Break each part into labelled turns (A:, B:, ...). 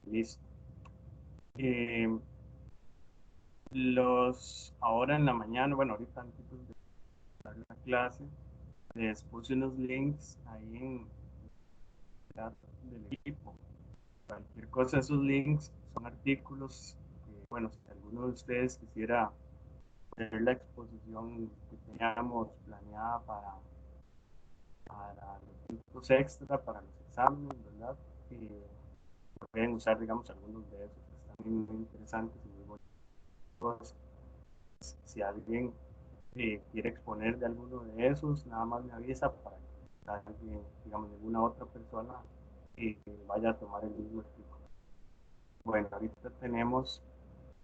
A: Listo. Eh, ahora en la mañana, bueno, ahorita antes de empezar la clase, les puse unos links ahí en el chat del equipo. Cualquier cosa, esos links son artículos. Bueno, si alguno de ustedes quisiera ver la exposición que teníamos planeada para los tiempos extra, para los exámenes, ¿verdad? Pueden usar, digamos, algunos de esos que están muy interesantes y muy bonitos. Si alguien quiere exponer de alguno de esos, nada más me avisa para que alguien, digamos, alguna otra persona vaya a tomar el mismo artículo. Bueno, ahorita tenemos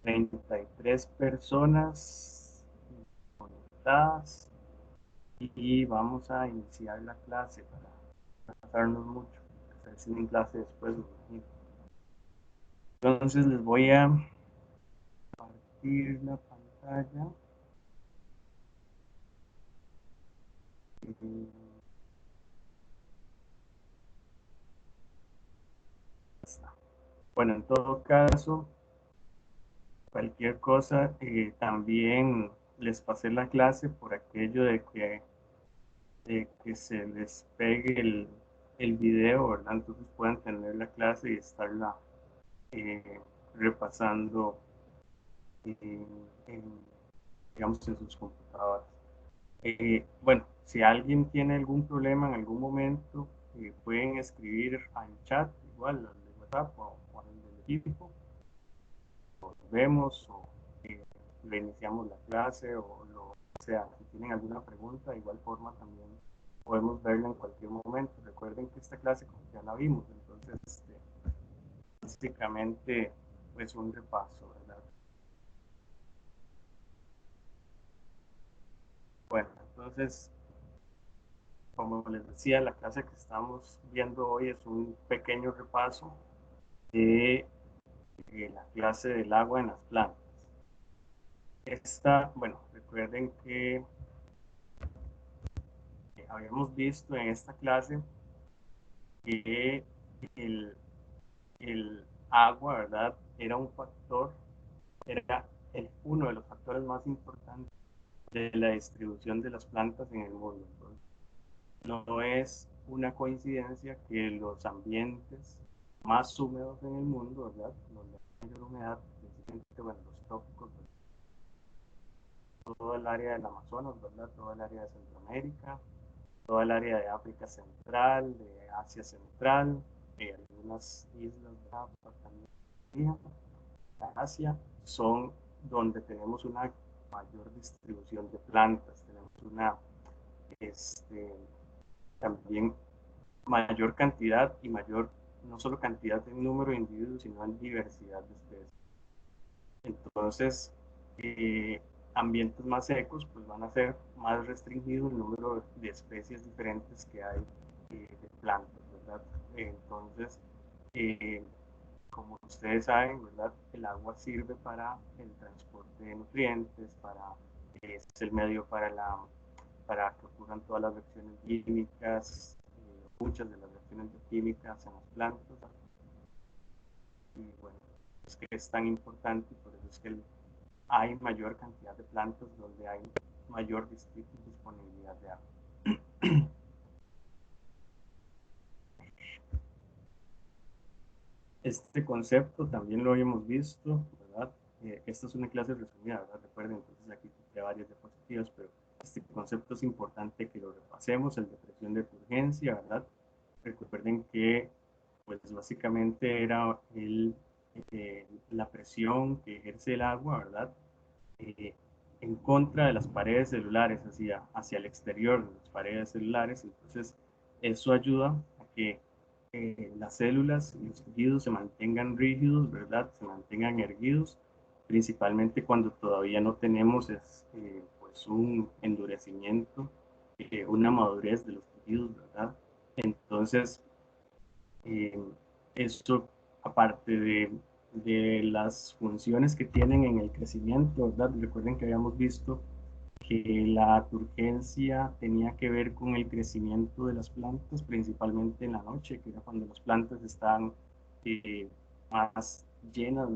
A: 33 personas conectadas y vamos a iniciar la clase para no pasarnos mucho. Estar en clase después, me imagino. Entonces les voy a compartir la pantalla. Bueno, en todo caso, cualquier cosa, también les pasé la clase por aquello de que se les pegue el video, ¿verdad? Entonces puedan tener la clase y estarla repasando en, en, digamos, en sus computadoras. Bueno, si alguien tiene algún problema en algún momento, pueden escribir al chat, igual al de WhatsApp o al del equipo, o vemos o reiniciamos la clase o lo sea. Si tienen alguna pregunta, de igual forma también podemos verla en cualquier momento. Recuerden que esta clase como ya la vimos, entonces básicamente pues un repaso, ¿verdad? Bueno, entonces como les decía, la clase que estamos viendo hoy es un pequeño repaso de la clase del agua en las plantas. Bueno, recuerden que habíamos visto en esta clase que el, el agua, ¿verdad? Era un factor, era uno de los factores más importantes de la distribución de las plantas en el mundo. Entonces, no es una coincidencia que los ambientes más húmedos en el mundo, ¿verdad? Donde hay mayor humedad, principalmente, bueno, los trópicos, todo el área del Amazonas, ¿verdad? Todo el área de Centroamérica, toda el área de África Central, de Asia Central, algunas islas de África también, Asia, son donde tenemos una mayor distribución de plantas, tenemos una este, también mayor cantidad y mayor, no solo cantidad en número de individuos, sino en diversidad de especies. Entonces, ambientes más secos, pues van a ser más restringido el número de especies diferentes que hay de plantas, ¿verdad? Entonces, eh, como ustedes saben, ¿verdad? El agua sirve para el transporte de nutrientes, es el medio para que ocurran todas las reacciones químicas, muchas de las reacciones químicas en las plantas. Y bueno, es que es tan importante, por eso es que hay mayor cantidad de plantas donde hay mayor disponibilidad de agua. Este concepto también lo habíamos visto, ¿verdad? Esta es una clase resumida, ¿verdad? Recuerden, entonces aquí hay varias diapositivas, pero este concepto es importante que lo repasemos, el de presión de urgencia, ¿verdad? Recuerden que, pues básicamente era la presión que ejerce el agua, ¿verdad? Eh, en contra de las paredes celulares, hacia el exterior de las paredes celulares. Entonces, eso ayuda a que las células y los tejidos se mantengan rígidos, ¿verdad? Se mantengan erguidos, principalmente cuando todavía no tenemos pues un endurecimiento, una madurez de los tejidos, ¿verdad? Entonces, eh, esto, aparte de las funciones que tienen en el crecimiento, ¿verdad? Recuerden que habíamos visto que la turgencia tenía que ver con el crecimiento de las plantas, principalmente en la noche, que era cuando las plantas están más llenas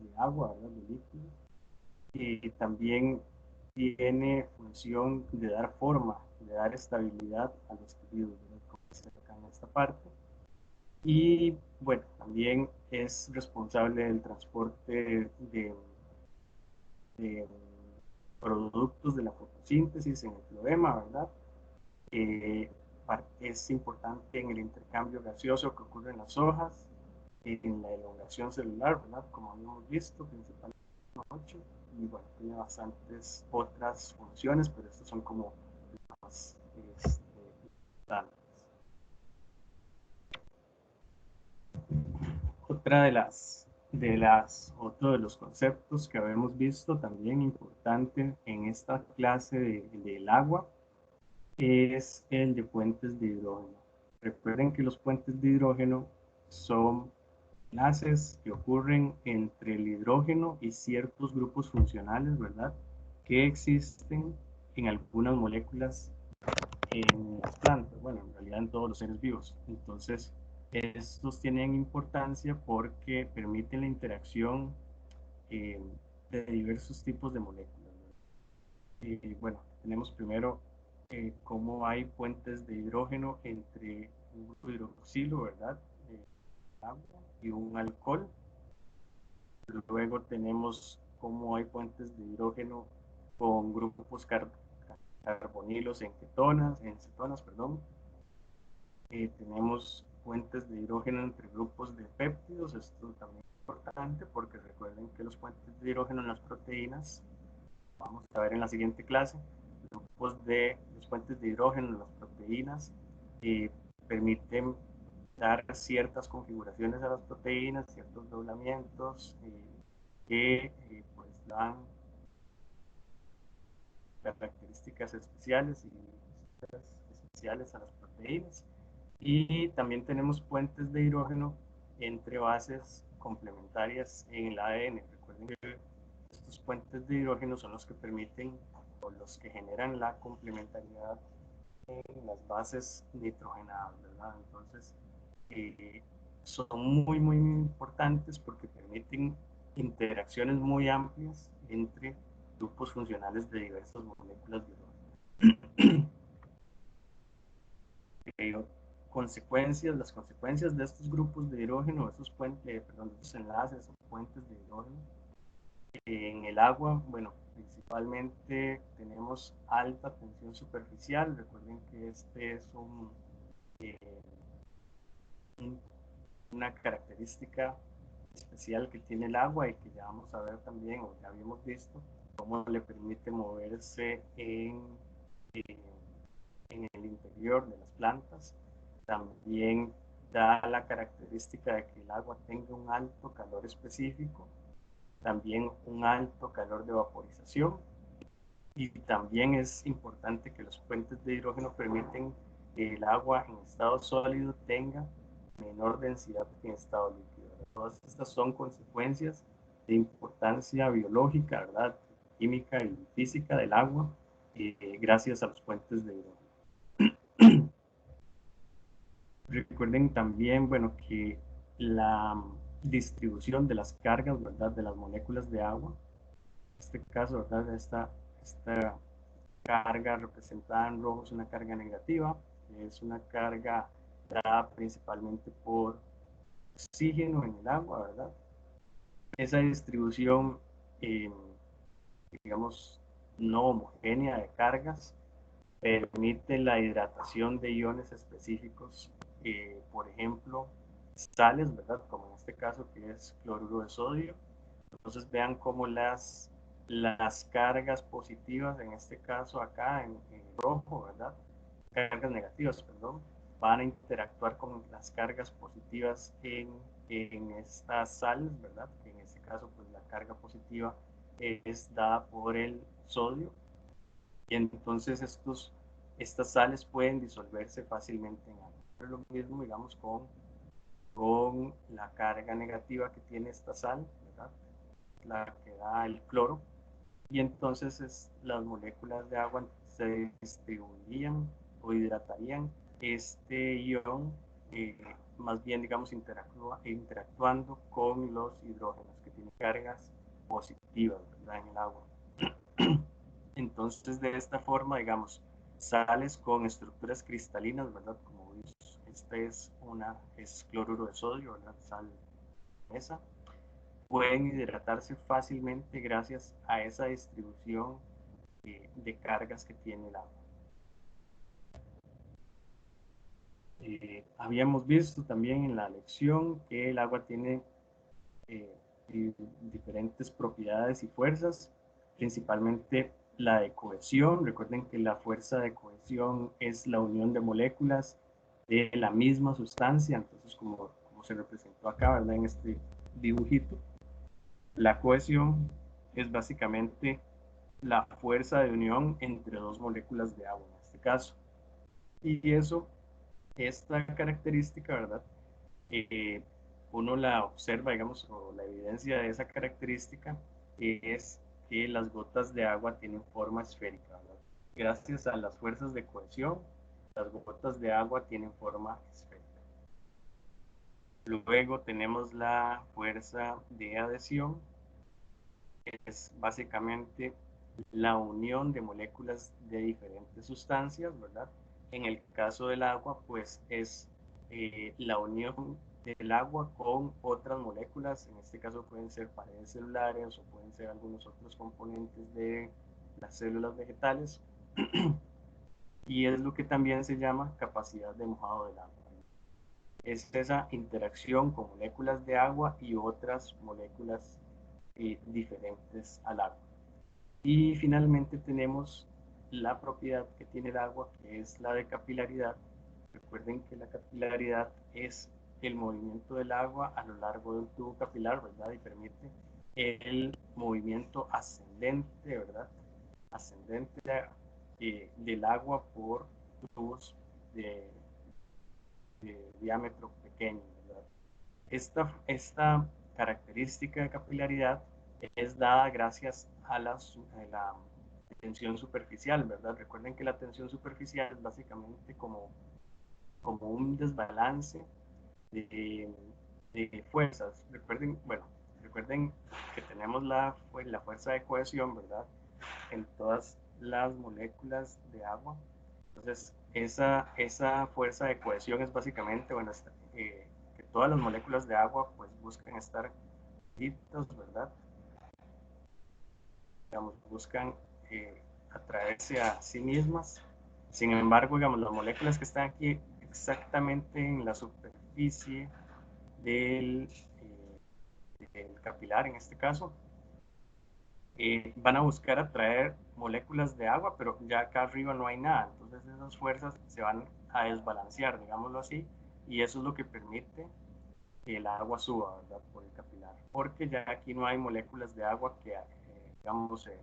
A: de agua, ¿verdad? De líquido. Y también tiene función de dar forma, de dar estabilidad a los tejidos, ¿verdad? Como se acá en esta parte. Y bueno, también es responsable del transporte de productos de la fotosíntesis en el floema, ¿verdad? Eh, es importante en el intercambio gaseoso que ocurre en las hojas, en la elongación celular, ¿verdad? Como habíamos visto, principalmente en 8, y bueno, tiene bastantes otras funciones, pero estas son como las importantes. Otra otro de los conceptos que habíamos visto también importante en esta clase del agua es el de puentes de hidrógeno. Recuerden que los puentes de hidrógeno son enlaces que ocurren entre el hidrógeno y ciertos grupos funcionales, ¿verdad? Que existen en algunas moléculas en las plantas, bueno, en realidad en todos los seres vivos. Entonces, estos tienen importancia porque permiten la interacción eh, de diversos tipos de moléculas. Bueno, tenemos primero cómo hay puentes de hidrógeno entre un grupo de hidroxilo, ¿verdad? Agua y un alcohol. Luego tenemos cómo hay puentes de hidrógeno con grupos carbonilos en cetonas, perdón. Tenemos puentes de hidrógeno entre grupos de péptidos. Esto también es importante porque recuerden que los puentes de hidrógeno en las proteínas, vamos a ver en la siguiente clase, los puentes de hidrógeno en las proteínas eh, permiten dar ciertas configuraciones a las proteínas, ciertos doblamientos que pues dan características especiales y especiales a las proteínas. Y también tenemos puentes de hidrógeno entre bases complementarias en el ADN. Recuerden que estos puentes de hidrógeno son los que permiten o los que generan la complementariedad en las bases nitrogenadas, ¿verdad? Entonces, son muy importantes porque permiten interacciones muy amplias entre grupos funcionales de diversas moléculas biológicas. Las consecuencias de estos grupos de hidrógeno, estos enlaces o puentes de hidrógeno en el agua, bueno, principalmente tenemos alta tensión superficial. Recuerden que este es eh, una característica especial que tiene el agua y que ya vamos a ver también, o ya habíamos visto, cómo le permite moverse en el interior de las plantas. También da la característica de que el agua tenga un alto calor específico, también un alto calor de vaporización, y también es importante que los puentes de hidrógeno permiten que el agua en estado sólido tenga menor densidad que en estado líquido. Todas estas son consecuencias de importancia biológica, ¿verdad? Química y física del agua, gracias a los puentes de hidrógeno. Recuerden también, bueno, que la distribución de las cargas, ¿verdad? De las moléculas de agua, en este caso, ¿verdad? Esta carga representada en rojo es una carga negativa, es una carga dada principalmente por oxígeno en el agua, ¿verdad? Esa distribución, eh, digamos, no homogénea de cargas permite la hidratación de iones específicos, por ejemplo, sales, ¿verdad? Como en este caso que es cloruro de sodio. Entonces vean cómo las cargas positivas, en este caso acá en rojo, ¿verdad? Cargas negativas, perdón, van a interactuar con las cargas positivas en estas sales, ¿verdad? Que en este caso, pues la carga positiva es dada por el sodio, y entonces estas sales pueden disolverse fácilmente en agua. Es lo mismo, digamos, con la carga negativa que tiene esta sal, ¿verdad? La que da el cloro, y entonces las moléculas de agua se distribuirían o hidratarían este ion eh, más bien, digamos, interactuando con los hidrógenos que tienen cargas positivas, ¿verdad? En el agua. Entonces, de esta forma, digamos, sales con estructuras cristalinas, ¿verdad? Como este es cloruro de sodio, ¿verdad? Sal esa. Pueden hidratarse fácilmente gracias a esa distribución de cargas que tiene el agua. Habíamos visto también en la lección que el agua tiene eh, diferentes propiedades y fuerzas, principalmente la de cohesión. Recuerden que la fuerza de cohesión es la unión de moléculas de la misma sustancia, entonces como se representó acá, ¿verdad? En este dibujito, la cohesión es básicamente la fuerza de unión entre dos moléculas de agua en este caso. Y esta característica, ¿verdad? eh, Uno la observa, digamos, o la evidencia de esa característica es que las gotas de agua tienen forma esférica, ¿verdad? Gracias a las fuerzas de cohesión, las gotas de agua tienen forma esférica. Luego tenemos la fuerza de adhesión, que es básicamente la unión de moléculas de diferentes sustancias, ¿verdad? En el caso del agua, pues es la unión del agua con otras moléculas, en este caso pueden ser paredes celulares o pueden ser algunos otros componentes de las células vegetales, y es lo que también se llama capacidad de mojado del agua. Es esa interacción con moléculas de agua y otras moléculas diferentes al agua. Y finalmente tenemos la propiedad que tiene el agua, que es la de capilaridad. Recuerden que la capilaridad es el movimiento del agua a lo largo del tubo capilar, ¿verdad? Y permite el movimiento ascendente, ¿verdad? Ascendente del agua por tubos de, de diámetro pequeño, ¿verdad? Esta característica de capilaridad es dada gracias a la tensión superficial, ¿verdad? Recuerden que la tensión superficial es básicamente como un desbalance de, de fuerzas. Recuerden que tenemos la fuerza de cohesión, ¿verdad? En todas las moléculas de agua. Entonces, esa fuerza de cohesión es básicamente, bueno, que todas las moléculas de agua pues buscan estar juntas, ¿verdad? Digamos, buscan atraerse a sí mismas. Sin embargo, digamos, las moléculas que están aquí exactamente en la superficie del capilar, en este caso, van a buscar atraer moléculas de agua, pero ya acá arriba no hay nada, entonces esas fuerzas se van a desbalancear, digámoslo así, y eso es lo que permite que el agua suba, ¿verdad? Por el capilar, porque ya aquí no hay moléculas de agua que, digamos, eh,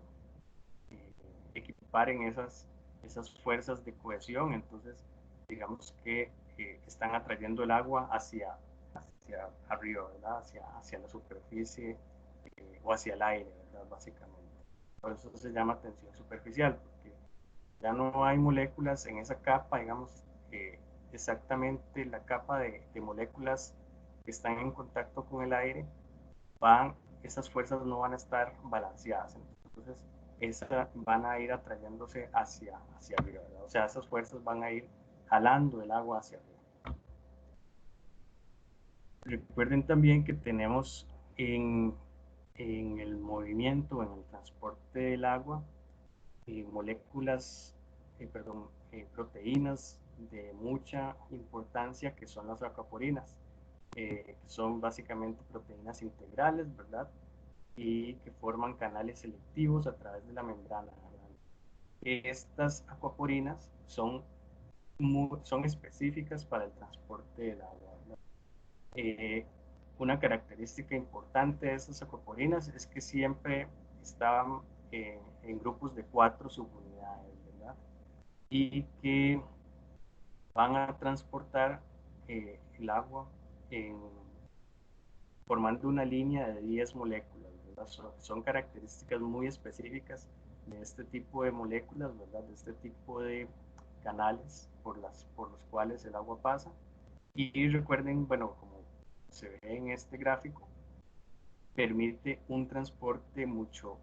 A: equiparen esas fuerzas de cohesión, entonces digamos que están atrayendo el agua hacia arriba, ¿verdad? Hacia la superficie o hacia el aire, ¿verdad? Básicamente. Por eso se llama tensión superficial, porque ya no hay moléculas en esa capa, digamos, exactamente la capa de moléculas que están en contacto con el aire, esas fuerzas no van a estar balanceadas, entonces van a ir atrayéndose hacia arriba, ¿verdad? O sea, esas fuerzas van a ir jalando el agua hacia arriba. Recuerden también que tenemos en el movimiento, en el transporte del agua, moléculas, proteínas de mucha importancia que son las aquaporinas. Son básicamente proteínas integrales, ¿verdad? Y que forman canales selectivos a través de la membrana. Estas aquaporinas son específicas para el transporte del agua. Eh, una característica importante de estas aquaporinas es que siempre estaban en grupos de 4 subunidades, ¿verdad? Y que van a transportar el agua en, formando una línea de 10 moléculas, ¿verdad? Son características muy específicas de este tipo de moléculas, ¿verdad? De este tipo de canales por los cuales el agua pasa. Y recuerden, bueno, como se ve en este gráfico, permite un transporte mucho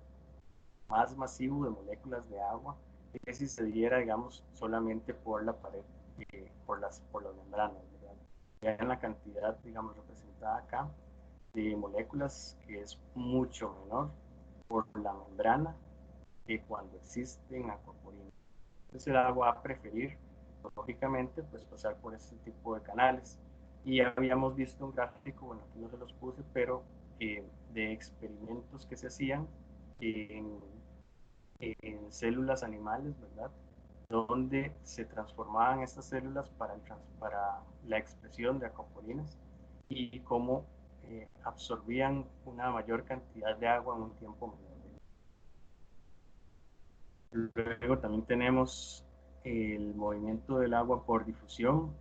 A: más masivo de moléculas de agua que si se diera, digamos, solamente por la pared, por las membranas, ¿verdad? Ya en la cantidad, digamos, representada acá de moléculas que es mucho menor por la membrana que cuando existen acuaporinas. Entonces el agua va a preferir, lógicamente, pues pasar por este tipo de canales. Y ya habíamos visto un gráfico, bueno, aquí no se los puse, pero de experimentos que se hacían en, en células animales, ¿verdad? Donde se transformaban estas células para la expresión de acuaporinas y cómo absorbían una mayor cantidad de agua en un tiempo menor. Luego también tenemos el movimiento del agua por difusión.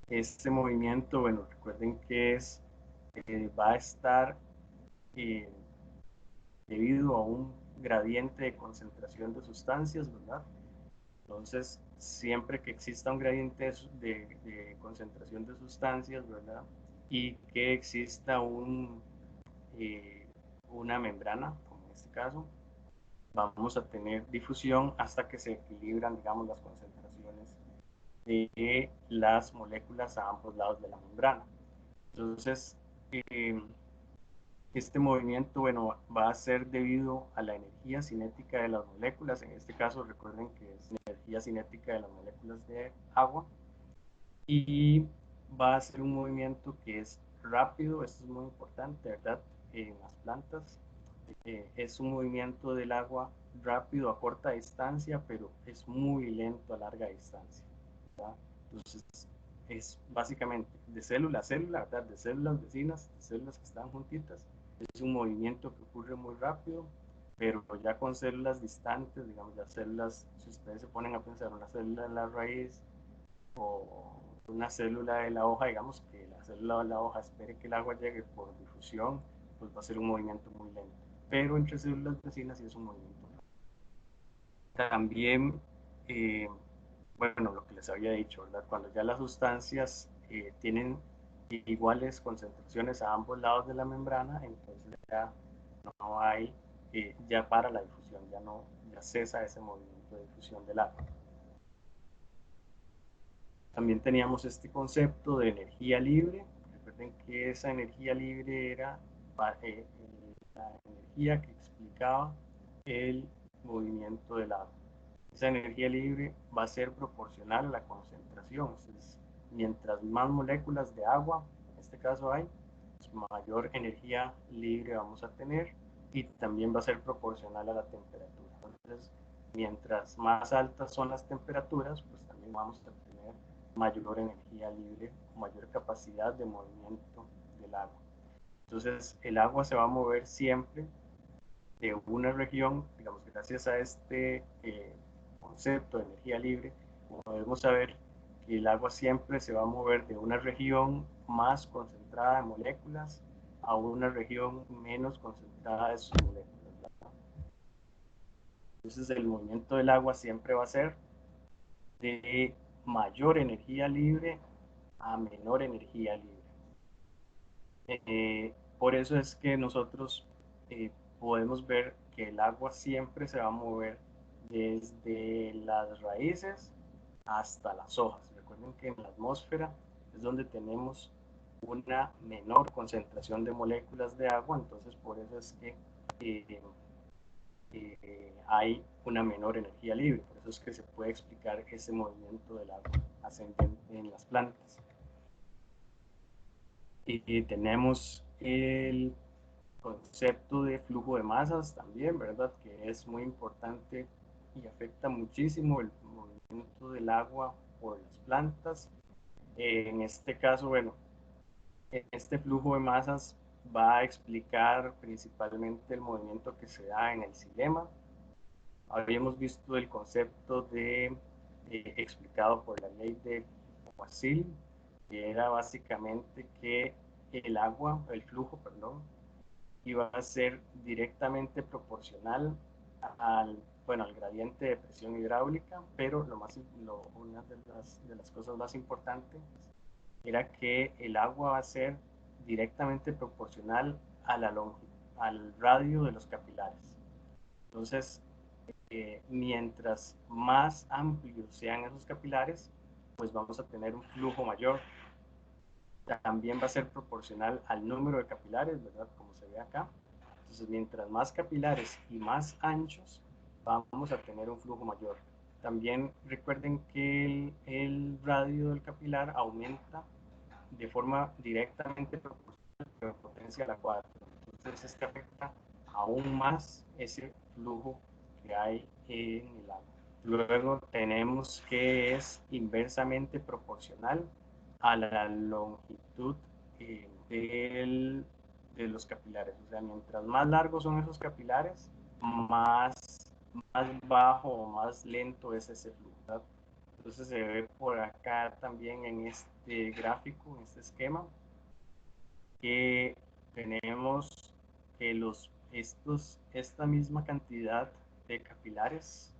A: Este movimiento, bueno, recuerden que va a estar eh, debido a un gradiente de concentración de sustancias, ¿verdad? Entonces, siempre que exista un gradiente de concentración de sustancias, ¿verdad? Y que exista eh, una membrana, como en este caso, vamos a tener difusión hasta que se equilibran, digamos, las concentraciones de las moléculas a ambos lados de la membrana. Entonces, eh, este movimiento, bueno, va a ser debido a la energía cinética de las moléculas. En este caso, recuerden que es la energía cinética de las moléculas de agua. Y va a ser un movimiento que es rápido, esto es muy importante, ¿verdad? En las plantas es un movimiento del agua rápido a corta distancia, pero es muy lento a larga distancia, ¿verdad? Entonces, es básicamente de célula a célula, ¿verdad? De células vecinas, de células que están juntitas. Es un movimiento que ocurre muy rápido, pero ya con células distantes, digamos, ya células, si ustedes se ponen a pensar en una célula de la raíz o una célula de la hoja, digamos que la célula de la hoja espere que el agua llegue por difusión, pues va a ser un movimiento muy lento. Pero entre células vecinas sí es un movimiento. También, eh, bueno, lo que les había dicho, ¿verdad? Cuando ya las sustancias tienen iguales concentraciones a ambos lados de la membrana, entonces ya no hay, ya para la difusión, ya no, ya cesa ese movimiento de difusión del agua. También teníamos este concepto de energía libre. Recuerden que esa energía libre era la energía que explicaba el movimiento del agua. Esa energía libre va a ser proporcional a la concentración. Entonces, mientras más moléculas de agua, en este caso hay, pues mayor energía libre vamos a tener y también va a ser proporcional a la temperatura. Entonces, mientras más altas son las temperaturas, pues también vamos a tener mayor energía libre, mayor capacidad de movimiento del agua. Entonces, el agua se va a mover siempre de una región, digamos, gracias a este concepto de energía libre, podemos saber que el agua siempre se va a mover de una región más concentrada de moléculas a una región menos concentrada de sus moléculas, ¿verdad? Entonces el movimiento del agua siempre va a ser de mayor energía libre a menor energía libre. Por eso es que nosotros podemos ver que el agua siempre se va a mover desde las raíces hasta las hojas. Recuerden que en la atmósfera es donde tenemos una menor concentración de moléculas de agua, entonces por eso es que eh, hay una menor energía libre, por eso es que se puede explicar ese movimiento del agua ascendente en las plantas. Y tenemos el concepto de flujo de masas también, ¿verdad? Que es muy importante y afecta muchísimo el movimiento del agua por las plantas. En este caso, bueno, este flujo de masas va a explicar principalmente el movimiento que se da en el xilema. Habíamos visto el concepto explicado por la ley de Poiseuille, que era básicamente que el agua, el flujo, perdón, iba a ser directamente proporcional al, bueno, al gradiente de presión hidráulica, pero una de las cosas más importantes era que el agua va a ser directamente proporcional a la al radio de los capilares. Entonces, mientras más amplios sean esos capilares, pues vamos a tener un flujo mayor. También va a ser proporcional al número de capilares, ¿verdad? Como se ve acá. Entonces, mientras más capilares y más anchos, vamos a tener un flujo mayor. También recuerden que el radio del capilar aumenta de forma directamente proporcional a la potencia a la cuadrada. Entonces, esto afecta aún más ese flujo que hay en el agua. Luego tenemos que es inversamente proporcional a la longitud de los capilares. O sea, mientras más largos son esos capilares, más bajo o más lento es ese flujo, ¿verdad? Entonces se ve por acá también en este gráfico, en este esquema, que tenemos que esta misma cantidad de capilares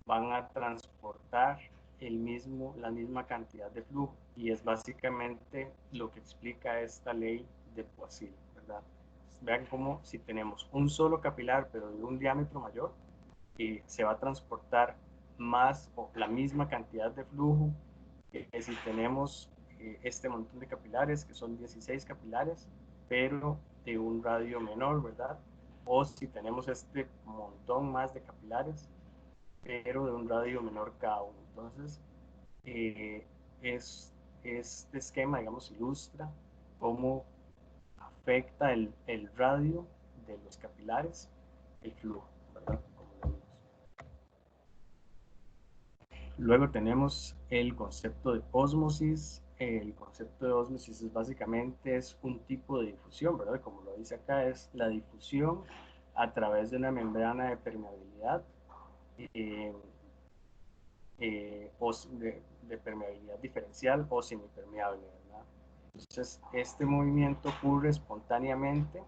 A: van a transportar la misma cantidad de flujo, y es básicamente lo que explica esta ley de Poiseuille, ¿verdad? Vean cómo si tenemos un solo capilar pero de un diámetro mayor, se va a transportar más o la misma cantidad de flujo que si tenemos este montón de capilares, que son 16 capilares, pero de un radio menor, ¿verdad? O si tenemos este montón más de capilares, pero de un radio menor cada uno. Entonces, eh, este esquema, digamos, ilustra cómo afecta el radio de los capilares el flujo, ¿verdad? Como lo vimos. Luego tenemos el concepto de ósmosis. El concepto de ósmosis es básicamente un tipo de difusión, ¿verdad? Como lo dice acá, es la difusión a través de una membrana de permeabilidad eh, de permeabilidad diferencial o semipermeable, ¿verdad? Entonces, este movimiento ocurre espontáneamente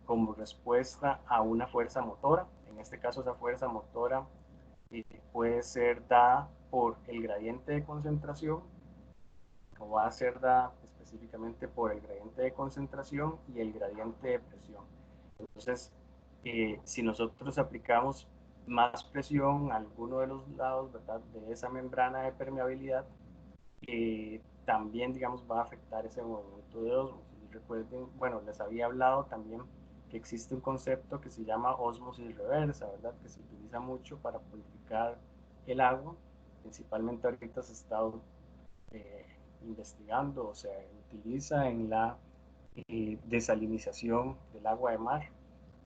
A: como respuesta a una fuerza motora. En este caso, esa fuerza motora puede ser dada por el gradiente de concentración, o va a ser dada específicamente por el gradiente de concentración y el gradiente de presión. Entonces, si nosotros aplicamos más presión a alguno de los lados, ¿verdad?, de esa membrana de permeabilidad, también, digamos, va a afectar ese movimiento de ósmosis. Recuerden, bueno, les había hablado también que existe un concepto que se llama ósmosis reversa, ¿verdad?, que se utiliza mucho para purificar el agua. Principalmente ahorita se está eh, investigando, o sea, utiliza en la desalinización del agua de mar.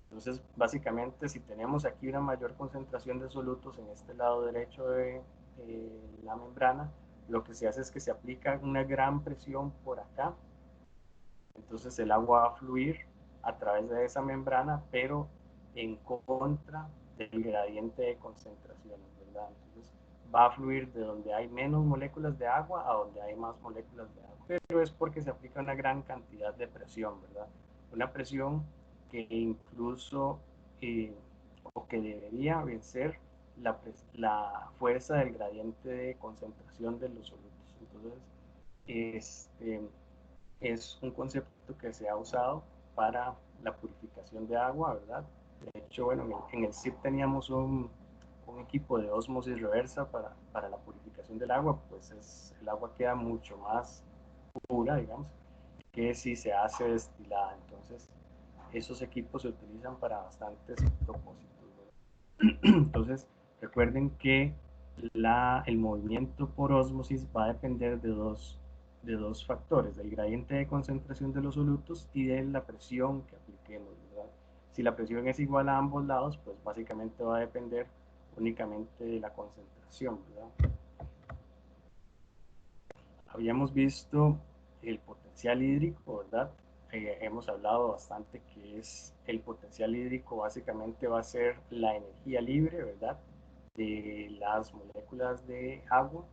A: Entonces, básicamente, si tenemos aquí una mayor concentración de solutos en este lado derecho de la membrana, lo que se hace es que se aplica una gran presión por acá. Entonces, el agua va a fluir a través de esa membrana, pero en contra del gradiente de concentraciones, ¿verdad? Entonces, va a fluir de donde hay menos moléculas de agua a donde hay más moléculas de agua. Pero es porque se aplica una gran cantidad de presión, ¿verdad? Una presión que incluso, o que debería vencer la fuerza del gradiente de concentración de los solutos. Entonces, este es un concepto que se ha usado para la purificación de agua, ¿verdad? De hecho, bueno, en el CIP teníamos un equipo de ósmosis reversa para la purificación del agua, pues el agua queda mucho más pura, digamos, que si se hace destilada. Entonces, esos equipos se utilizan para bastantes propósitos, ¿verdad? Entonces, recuerden que el movimiento por ósmosis va a depender de dos factores, del gradiente de concentración de los solutos y de la presión que apliquemos, ¿verdad? Si la presión es igual a ambos lados, pues básicamente va a depender únicamente de la concentración, ¿verdad? Habíamos visto el potencial hídrico, ¿verdad? Hemos hablado bastante que es el potencial hídrico, básicamente va a ser la energía libre, ¿verdad?, de las moléculas de agua,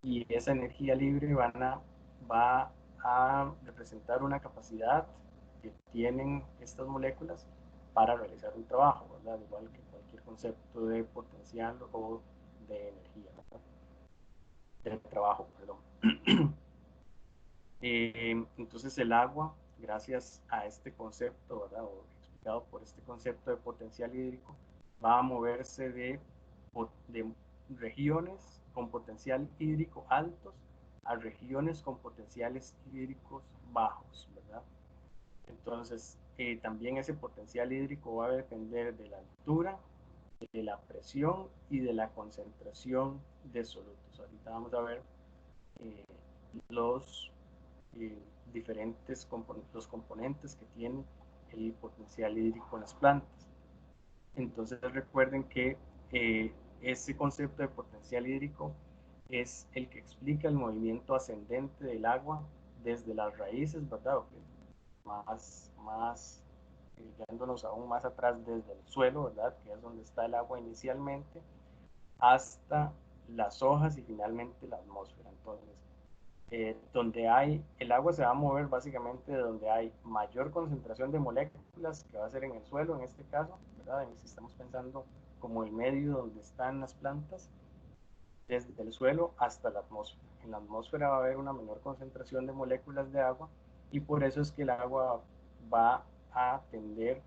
A: y esa energía libre va a representar una capacidad que tienen estas moléculas para realizar un trabajo, ¿verdad? Igual que cualquier concepto de potencial o de energía, ¿verdad?, de trabajo, perdón. Entonces el agua, gracias a este concepto, ¿verdad? O explicado por este concepto de potencial hídrico, va a moverse de regiones con potencial hídrico altos a regiones con potenciales hídricos bajos, ¿verdad? Entonces, también ese potencial hídrico va a depender de la altura, de la presión y de la concentración de solutos. Ahorita vamos a ver eh, los eh, los componentes que tiene el potencial hídrico en las plantas. Entonces recuerden que ese concepto de potencial hídrico es el que explica el movimiento ascendente del agua desde las raíces, ¿verdad? Más yéndonos aún más atrás desde el suelo, ¿verdad? Que es donde está el agua inicialmente, hasta las hojas y finalmente la atmósfera. Entonces, donde hay, el agua se va a mover básicamente de donde hay mayor concentración de moléculas, que va a ser en el suelo en este caso, ¿verdad? Si estamos pensando como el medio donde están las plantas, desde el suelo hasta la atmósfera. En la atmósfera va a haber una menor concentración de moléculas de agua y por eso es que el agua va a tender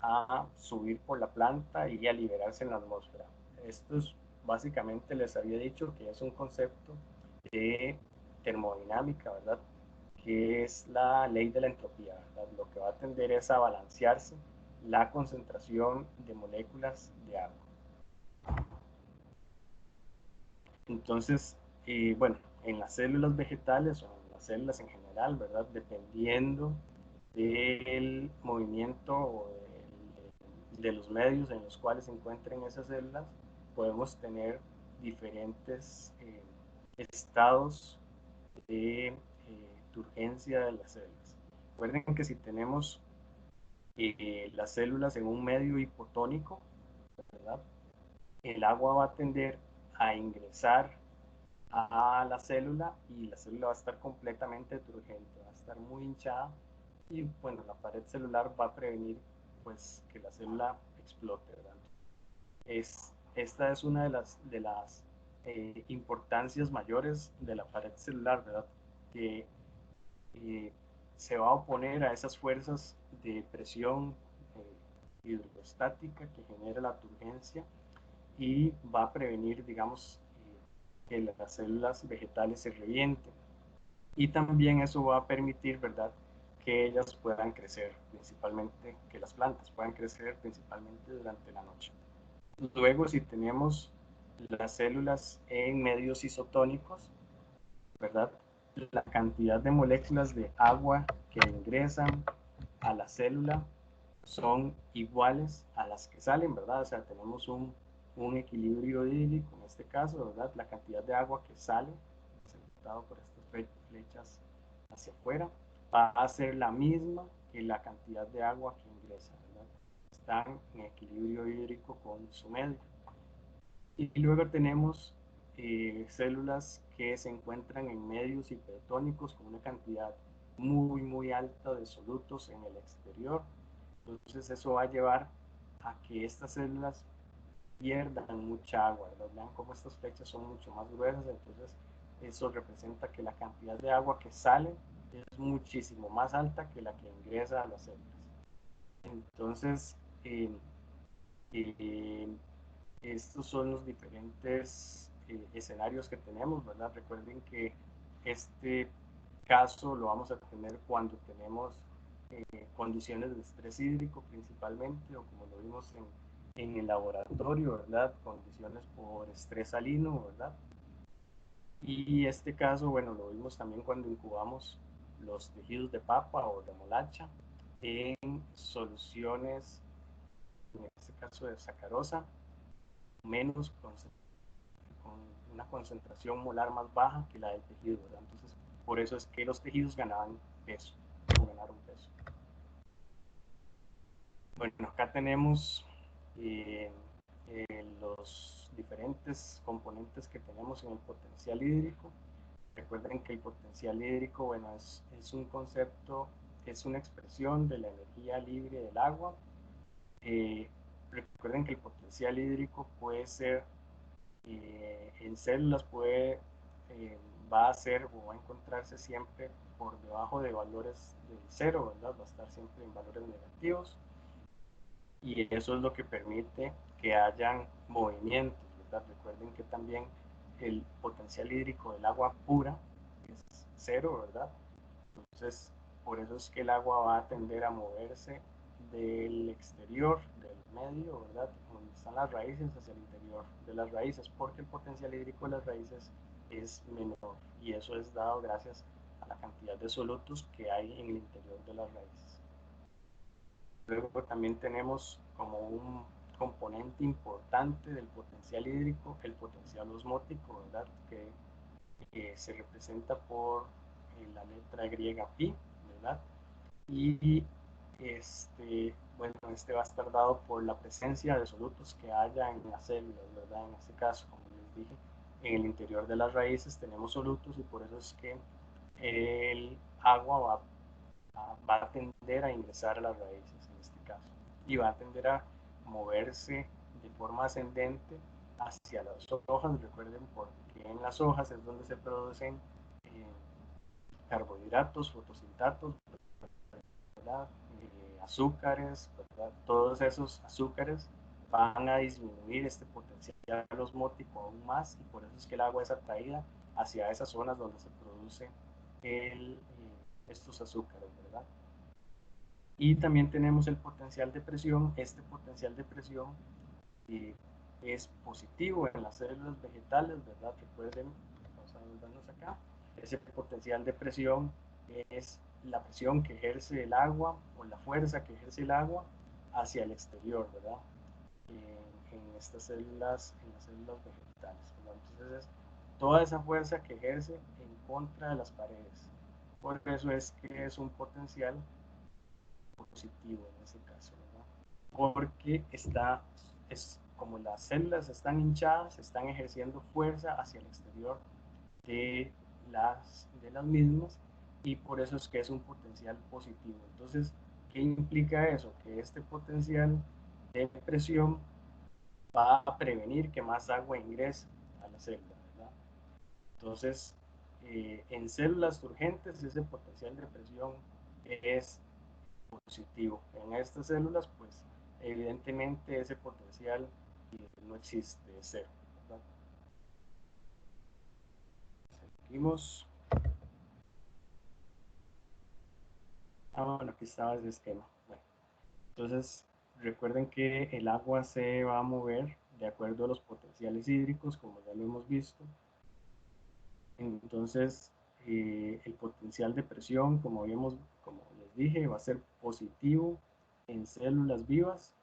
A: a subir por la planta y a liberarse en la atmósfera. Esto es básicamente, les había dicho que es un concepto de termodinámica, ¿verdad? Que es la ley de la entropía, ¿verdad? Lo que va a tender es a balancearse la concentración de moléculas de agua. Entonces, bueno, en las células vegetales o en las células en general, ¿verdad? Dependiendo del movimiento o de los medios en los cuales se encuentren esas células, podemos tener diferentes estados de turgencia de las células. Recuerden que si tenemos las células en un medio hipotónico, ¿verdad? El agua va a tender a ingresar a la célula y la célula va a estar completamente turgente, va a estar muy hinchada y bueno, la pared celular va a prevenir pues que la célula explote, ¿verdad? Esta es una de las importancias mayores de la pared celular, ¿verdad? Que eh, se va a oponer a esas fuerzas de presión hidrostática que genera la turgencia y va a prevenir, digamos, que las células vegetales se revienten. Y también eso va a permitir, ¿verdad?, que ellas puedan crecer, principalmente, que las plantas puedan crecer principalmente durante la noche. Luego, si tenemos las células en medios isotónicos, ¿verdad? La cantidad de moléculas de agua que ingresan a la célula son iguales a las que salen, ¿verdad? O sea, tenemos un equilibrio hídrico en este caso, ¿verdad? La cantidad de agua que sale, representado por estas flechas hacia afuera, va a ser la misma que la cantidad de agua que ingresa, ¿verdad? Están en equilibrio hídrico con su medio. Y luego tenemos células que se encuentran en medios hipertónicos con una cantidad muy alta de solutos en el exterior. Entonces eso va a llevar a que estas células pierdan mucha agua, ¿verdad? Vean cómo estas flechas son mucho más gruesas, entonces eso representa que la cantidad de agua que sale es muchísimo más alta que la que ingresa a las células. Entonces, eh, eh, estos son los diferentes escenarios que tenemos, ¿verdad? Recuerden que este caso lo vamos a tener cuando tenemos condiciones de estrés hídrico principalmente, o como lo vimos en el laboratorio, ¿verdad? Condiciones por estrés salino, ¿verdad? Y este caso, bueno, lo vimos también cuando incubamos los tejidos de papa o de remolacha en soluciones, en este caso de sacarosa, menos con una concentración molar más baja que la del tejido, ¿verdad? Entonces, por eso es que los tejidos ganaban peso, o ganaron peso. Bueno, acá tenemos eh, los diferentes componentes que tenemos en el potencial hídrico. Recuerden que el potencial hídrico, bueno, es un concepto, es una expresión de la energía libre del agua. Eh, Recuerden que el potencial hídrico puede ser en células, puede va a ser o va a encontrarse siempre por debajo de valores del cero, ¿verdad? Va a estar siempre en valores negativos y eso es lo que permite que hayan movimientos, ¿verdad? Recuerden que también el potencial hídrico del agua pura es cero, ¿verdad? Entonces, por eso es que el agua va a tender a moverse del exterior, del medio, ¿verdad? Donde están las raíces hacia el interior de las raíces, porque el potencial hídrico de las raíces es menor y eso es dado gracias a la cantidad de solutos que hay en el interior de las raíces. Luego también tenemos como un componente importante del potencial hídrico, el potencial osmótico, ¿verdad? Que se representa por la letra griega pi, ¿verdad? Y bueno, este va a estar dado por la presencia de solutos que haya en las células, ¿verdad? En este caso, como les dije, en el interior de las raíces tenemos solutos y por eso es que el agua va a tender a ingresar a las raíces en este caso y va a tender a moverse de forma ascendente hacia las hojas. Recuerden porque en las hojas es donde se producen carbohidratos, fotosintatos, ¿verdad? Azúcares, ¿verdad? Todos esos azúcares van a disminuir este potencial osmótico aún más y por eso es que el agua es atraída hacia esas zonas donde se produce estos azúcares, ¿verdad? Y también tenemos el potencial de presión. Este potencial de presión eh, es positivo en las células vegetales, ¿verdad? Recuerden, vamos a volvernos acá. Ese potencial de presión es la presión que ejerce el agua o la fuerza que ejerce el agua hacia el exterior, ¿verdad? En estas células, en las células vegetales, ¿verdad? Entonces es toda esa fuerza que ejerce en contra de las paredes. Por eso es que es un potencial positivo en ese caso, ¿verdad? Porque es como las células están hinchadas, están ejerciendo fuerza hacia el exterior de las mismas y por eso es que es un potencial positivo. Entonces, ¿qué implica eso? Que este potencial de presión va a prevenir que más agua ingrese a la célula, ¿verdad? Entonces, en células urgentes ese potencial de presión es positivo. En estas células, pues evidentemente ese potencial no existe, es cero, ¿verdad? Seguimos. Bueno, aquí estaba ese esquema. Bueno, entonces, recuerden que el agua se va a mover de acuerdo a los potenciales hídricos, como ya lo hemos visto. Entonces, el potencial de presión, como les dije, va a ser positivo en células vivas,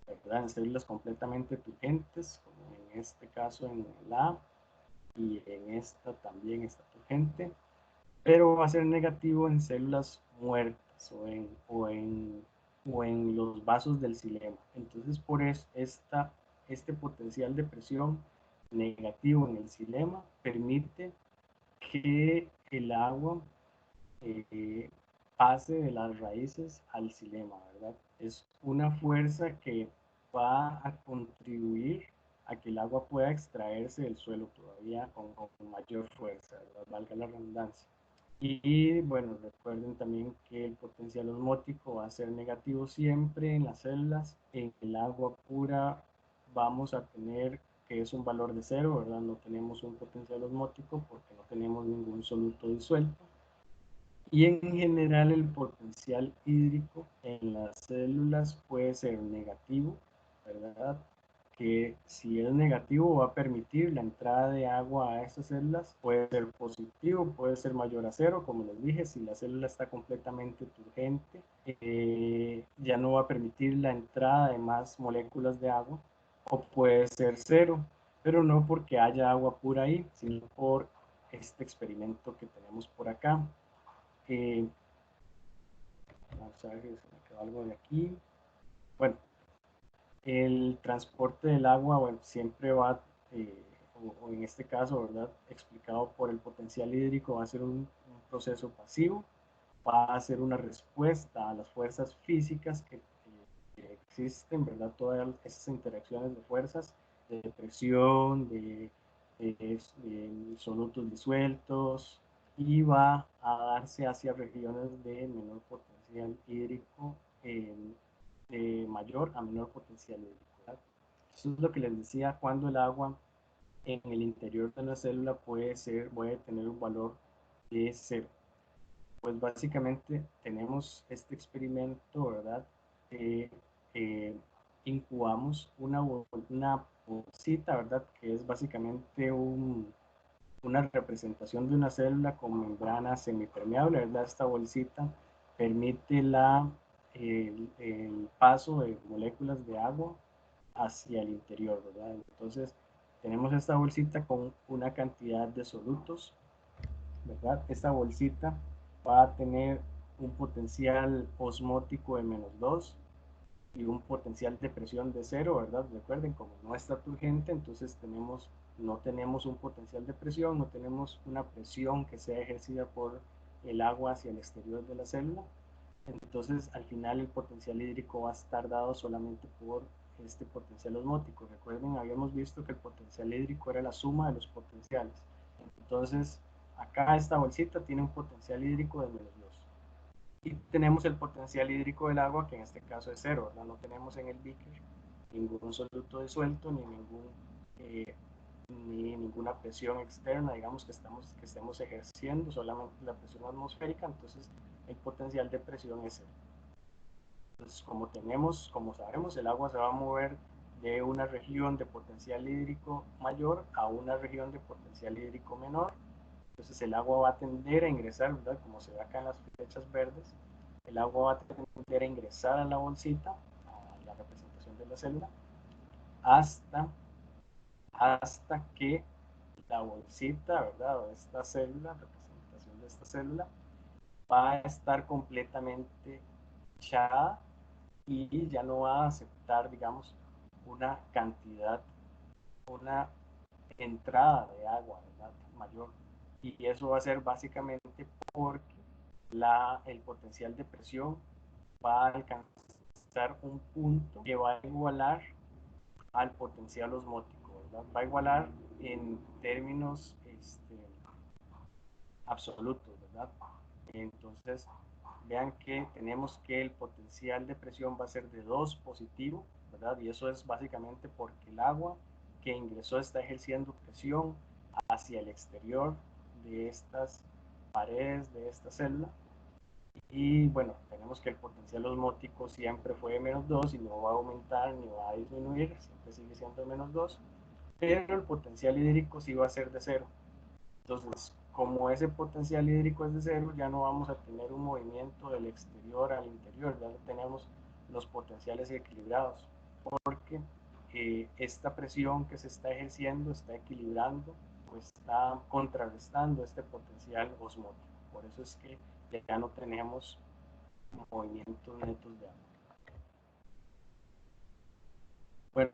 A: ¿verdad? En células completamente turgentes, como en este caso en la y en esta también está turgente, pero va a ser negativo en células muertas o en los vasos del xilema. Entonces, por eso este potencial de presión negativo en el xilema permite que el agua eh, pase de las raíces al xilema, ¿verdad? Es una fuerza que va a contribuir a que el agua pueda extraerse del suelo todavía con mayor fuerza, ¿verdad? Valga la redundancia. Y bueno, recuerden también que el potencial osmótico va a ser negativo siempre en las células. En el agua pura vamos a tener que es un valor de cero, ¿verdad? No tenemos un potencial osmótico porque no tenemos ningún soluto disuelto. Y en general el potencial hídrico en las células puede ser negativo, ¿verdad? Que si es negativo va a permitir la entrada de agua a esas células, puede ser positivo, puede ser mayor a cero, como les dije, si la célula está completamente turgente, ya no va a permitir la entrada de más moléculas de agua, o puede ser cero, pero no porque haya agua pura ahí, sino por este experimento que tenemos por acá. Vamos a ver si se me quedó algo de aquí. Bueno, el transporte del agua, bueno, siempre va, o en este caso, ¿verdad? Explicado por el potencial hídrico, va a ser un proceso pasivo, va a ser una respuesta a las fuerzas físicas que existen, ¿verdad? Todas esas interacciones de fuerzas, de presión, solutos disueltos, y va a darse hacia regiones de menor potencial hídrico, de mayor a menor potencial hídrico, ¿verdad? Eso es lo que les decía, cuando el agua en el interior de la célula puede tener un valor de cero. Pues básicamente tenemos este experimento, ¿verdad? Eh, eh, Incubamos una bolsita, ¿verdad? Que es básicamente una representación de una célula con membrana semipermeable, ¿verdad? Esta bolsita permite el paso de moléculas de agua hacia el interior, ¿verdad? Entonces, tenemos esta bolsita con una cantidad de solutos, ¿verdad? Esta bolsita va a tener un potencial osmótico de -2 y un potencial de presión de 0, ¿verdad? Recuerden, como no está turgente, entonces no tenemos un potencial de presión, no tenemos una presión que sea ejercida por el agua hacia el exterior de la célula. Entonces, al final, el potencial hídrico va a estar dado solamente por este potencial osmótico. Recuerden, habíamos visto que el potencial hídrico era la suma de los potenciales. Entonces, acá esta bolsita tiene un potencial hídrico de -2. Y tenemos el potencial hídrico del agua, que en este caso es 0, ¿verdad? No tenemos en el beaker ningún soluto disuelto, eh, ni ninguna presión externa, digamos, que estemos ejerciendo, solamente la presión atmosférica, entonces el potencial de presión es 0. Entonces, como sabemos, el agua se va a mover de una región de potencial hídrico mayor a una región de potencial hídrico menor. Entonces el agua va a tender a ingresar, ¿verdad? Como se ve acá en las flechas verdes, el agua va a tender a ingresar a la bolsita, a la representación de la célula, hasta, hasta que la bolsita, ¿verdad? O esta célula, representación de esta célula, va a estar completamente hinchada y ya no va a aceptar, digamos, una cantidad, una entrada de agua, ¿verdad? Mayor. Y eso va a ser básicamente porque el potencial de presión va a alcanzar un punto que va a igualar al potencial osmótico, ¿verdad? Va a igualar en términos absolutos, ¿verdad? Entonces, vean que tenemos que el potencial de presión va a ser de 2 positivo, ¿verdad? Y eso es básicamente porque el agua que ingresó está ejerciendo presión hacia el exterior de estas paredes de esta célula. Y bueno, tenemos que el potencial osmótico siempre fue de -2 y no va a aumentar ni va a disminuir, siempre sigue siendo de -2, pero el potencial hídrico sí va a ser de 0. Entonces, como ese potencial hídrico es de 0, ya no vamos a tener un movimiento del exterior al interior, ya tenemos los potenciales equilibrados, porque esta presión que se está ejerciendo está equilibrando o está contrarrestando este potencial osmótico. Por eso es que ya no tenemos movimientos netos de agua. Bueno,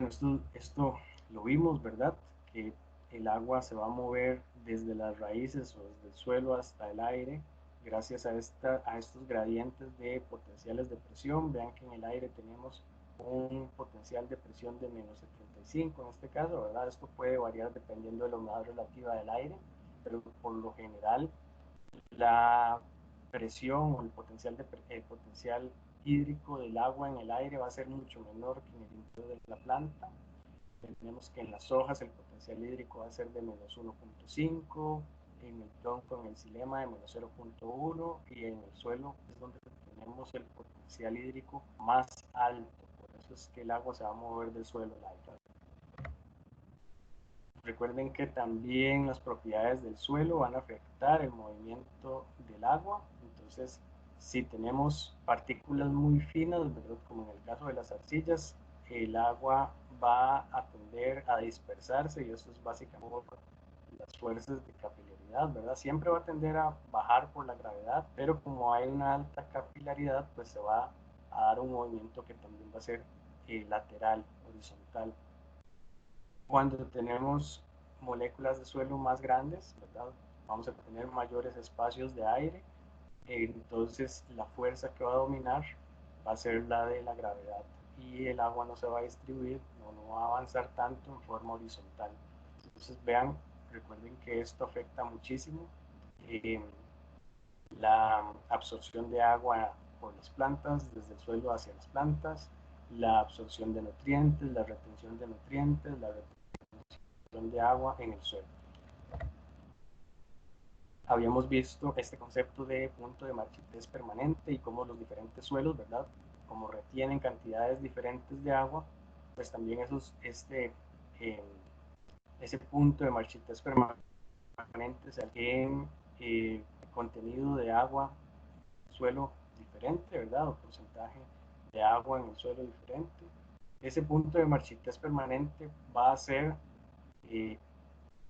A: esto lo vimos, ¿verdad? Que el agua se va a mover desde las raíces o desde el suelo hasta el aire gracias a estos gradientes de potenciales de presión. Vean que en el aire tenemos un potencial de presión de -75 en este caso, ¿verdad? Esto puede variar dependiendo de la humedad relativa del aire, pero por lo general la presión o el potencial hídrico del agua en el aire va a ser mucho menor que en el interior de la planta. Tenemos que en las hojas el potencial hídrico va a ser de -1.5, en el tronco, en el xilema de -0.1 y en el suelo es donde tenemos el potencial hídrico más alto. Por eso es que el agua se va a mover del suelo al aire. Recuerden que también las propiedades del suelo van a afectar el movimiento del agua. Entonces, si tenemos partículas muy finas, ¿verdad? Como en el caso de las arcillas, el agua va a tender a dispersarse y eso es básicamente por las fuerzas de capilaridad, ¿verdad? Siempre va a tender a bajar por la gravedad, pero como hay una alta capilaridad, pues se va a dar un movimiento que también va a ser lateral, horizontal. Cuando tenemos moléculas de suelo más grandes, ¿verdad? Vamos a tener mayores espacios de aire, entonces la fuerza que va a dominar va a ser la de la gravedad y el agua no se va a distribuir, no va a avanzar tanto en forma horizontal. Entonces vean Recuerden que esto afecta muchísimo la absorción de agua por las plantas, desde el suelo hacia las plantas, la absorción de nutrientes, la retención de nutrientes, la retención de agua en el suelo. Habíamos visto este concepto de punto de marchitez permanente y cómo los diferentes suelos, ¿verdad? Como retienen cantidades diferentes de agua, pues también ese punto de marchitez permanente se en contenido de agua, suelo diferente, ¿verdad? O porcentaje de agua en el suelo diferente. Ese punto de marchitez permanente va a ser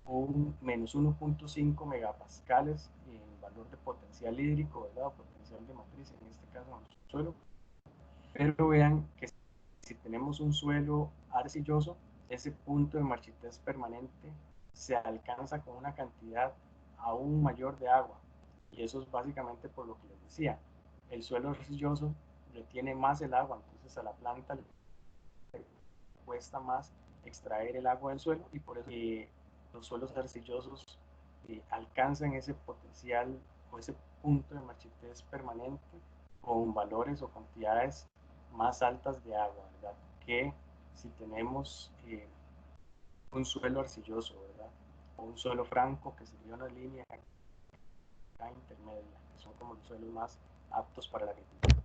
A: un menos 1.5 megapascales en valor de potencial hídrico, ¿verdad? O potencial de matriz, en este caso en el suelo. Pero vean que si tenemos un suelo arcilloso, ese punto de marchitez permanente se alcanza con una cantidad aún mayor de agua. Y eso es básicamente por lo que les decía. El suelo arcilloso retiene más el agua, entonces a la planta le cuesta más extraer el agua del suelo y por eso los suelos arcillosos alcanzan ese potencial o ese punto de marchitez permanente con valores o cantidades más altas de agua, ¿verdad? Que si tenemos un suelo arcilloso, ¿verdad? O un suelo franco, que sería una línea intermedia, que son como los suelos más aptos para la agricultura.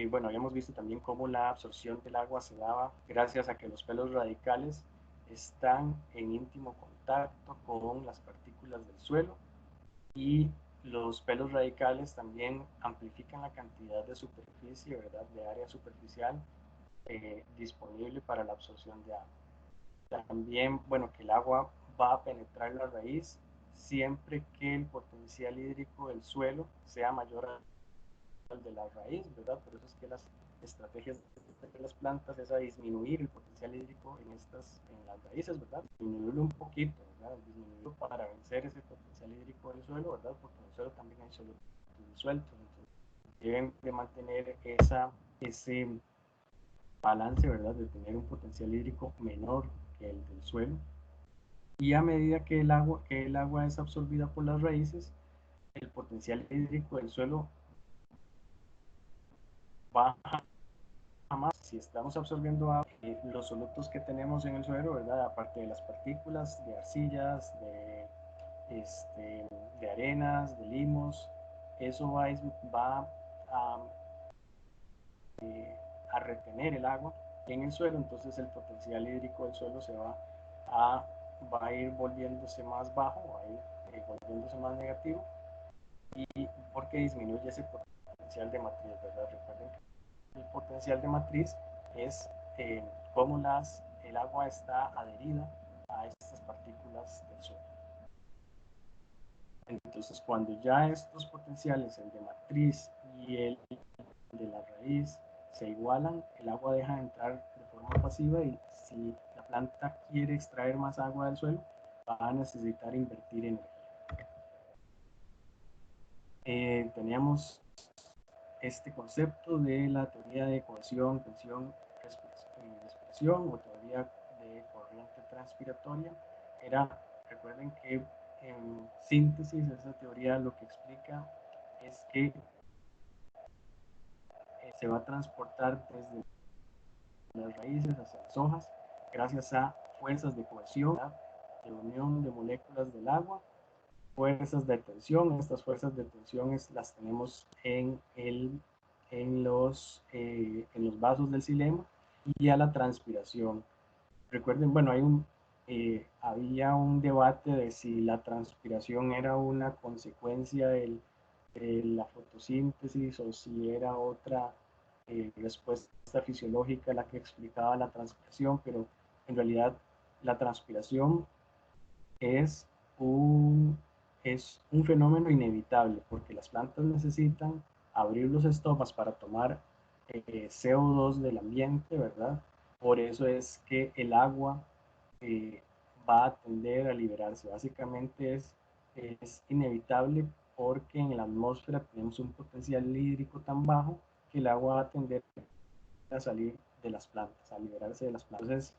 A: Bueno, habíamos visto también cómo la absorción del agua se daba gracias a que los pelos radicales están en íntimo contacto con las partículas del suelo y los pelos radicales también amplifican la cantidad de superficie, ¿verdad? De área superficial disponible para la absorción de agua. También, bueno, que el agua va a penetrar la raíz siempre que el potencial hídrico del suelo sea mayor al de la raíz, ¿verdad? Por eso es que las estrategias de las plantas es a disminuir el potencial hídrico en las raíces, ¿verdad? Disminuirlo un poquito, ¿verdad? Disminuirlo para vencer ese potencial hídrico del suelo, ¿verdad? Porque en el suelo también hay suelos disueltos, entonces deben de mantener ese balance, ¿verdad? De tener un potencial hídrico menor que el del suelo. Y a medida que el agua es absorbida por las raíces, el potencial hídrico del suelo baja más. Si estamos absorbiendo agua, los solutos que tenemos en el suelo, ¿verdad? Aparte de las partículas de arcillas, de arenas, de limos, eso va a, a retener el agua en el suelo, entonces el potencial hídrico del suelo va a ir volviéndose más bajo, va a ir volviéndose más negativo, y porque disminuye ese potencial de matriz, ¿verdad? Recuerden que el potencial de matriz es cómo el agua está adherida a estas partículas del suelo. Entonces, cuando ya estos potenciales, el de matriz y el de la raíz, se igualan, el agua deja de entrar de forma pasiva y si la planta quiere extraer más agua del suelo, va a necesitar invertir energía. Teníamos este concepto de la teoría de cohesión, tensión, respiración o teoría de corriente transpiratoria. Recuerden que en síntesis esa teoría lo que explica es que se va a transportar desde las raíces hacia las hojas gracias a fuerzas de cohesión, de unión de moléculas del agua, fuerzas de tensión. Estas fuerzas de tensión las tenemos en los vasos del xilema, y a la transpiración. Recuerden, bueno, había un debate de si la transpiración era una consecuencia de la fotosíntesis o si era otra respuesta fisiológica la que explicaba la transpiración, pero en realidad la transpiración es un fenómeno inevitable porque las plantas necesitan abrir los estomas para tomar CO2 del ambiente, ¿verdad? Por eso es que el agua eh, va a tender a liberarse. Básicamente es inevitable porque en la atmósfera tenemos un potencial hídrico tan bajo que el agua va a tender a salir de las plantas, a liberarse de las plantas. Entonces,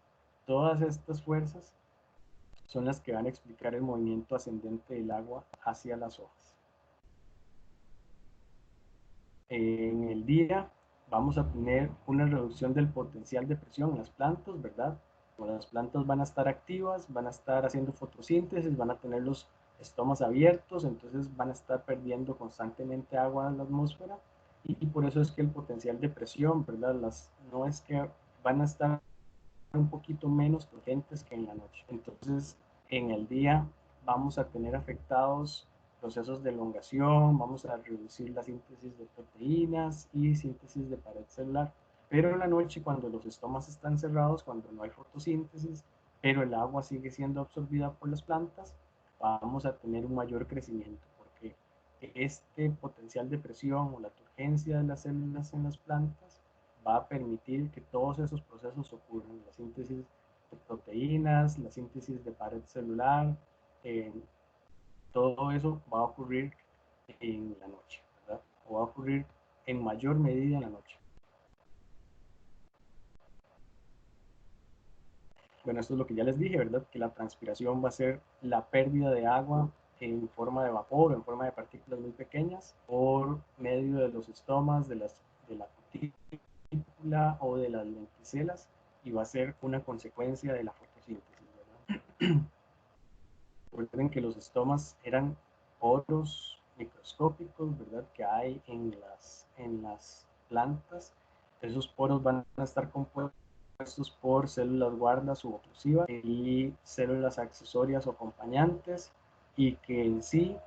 A: Todas estas fuerzas son las que van a explicar el movimiento ascendente del agua hacia las hojas. En el día vamos a tener una reducción del potencial de presión en las plantas, ¿verdad? Como las plantas van a estar activas, van a estar haciendo fotosíntesis, van a tener los estomas abiertos, entonces van a estar perdiendo constantemente agua en la atmósfera y por eso es que el potencial de presión, ¿verdad? No es que van a estar un poquito menos potentes que en la noche. Entonces, en el día vamos a tener afectados procesos de elongación, vamos a reducir la síntesis de proteínas y síntesis de pared celular. Pero en la noche, cuando los estomas están cerrados, cuando no hay fotosíntesis, pero el agua sigue siendo absorbida por las plantas, vamos a tener un mayor crecimiento, porque este potencial de presión o la turgencia de las células en las plantas va a permitir que todos esos procesos ocurran, la síntesis de proteínas, la síntesis de pared celular, eh, todo eso va a ocurrir en la noche, ¿verdad? O va a ocurrir en mayor medida en la noche. Bueno, esto es lo que ya les dije, ¿verdad? Que la transpiración va a ser la pérdida de agua en forma de vapor o en forma de partículas muy pequeñas por medio de los estomas, de la cutícula o de las lenticelas y va a ser una consecuencia de la fotosíntesis, ¿verdad? Recuerden que los estomas eran poros microscópicos, ¿verdad? Que hay en las plantas. Esos poros van a estar compuestos por células guardas u oclusivas y células accesorias o acompañantes y que en sí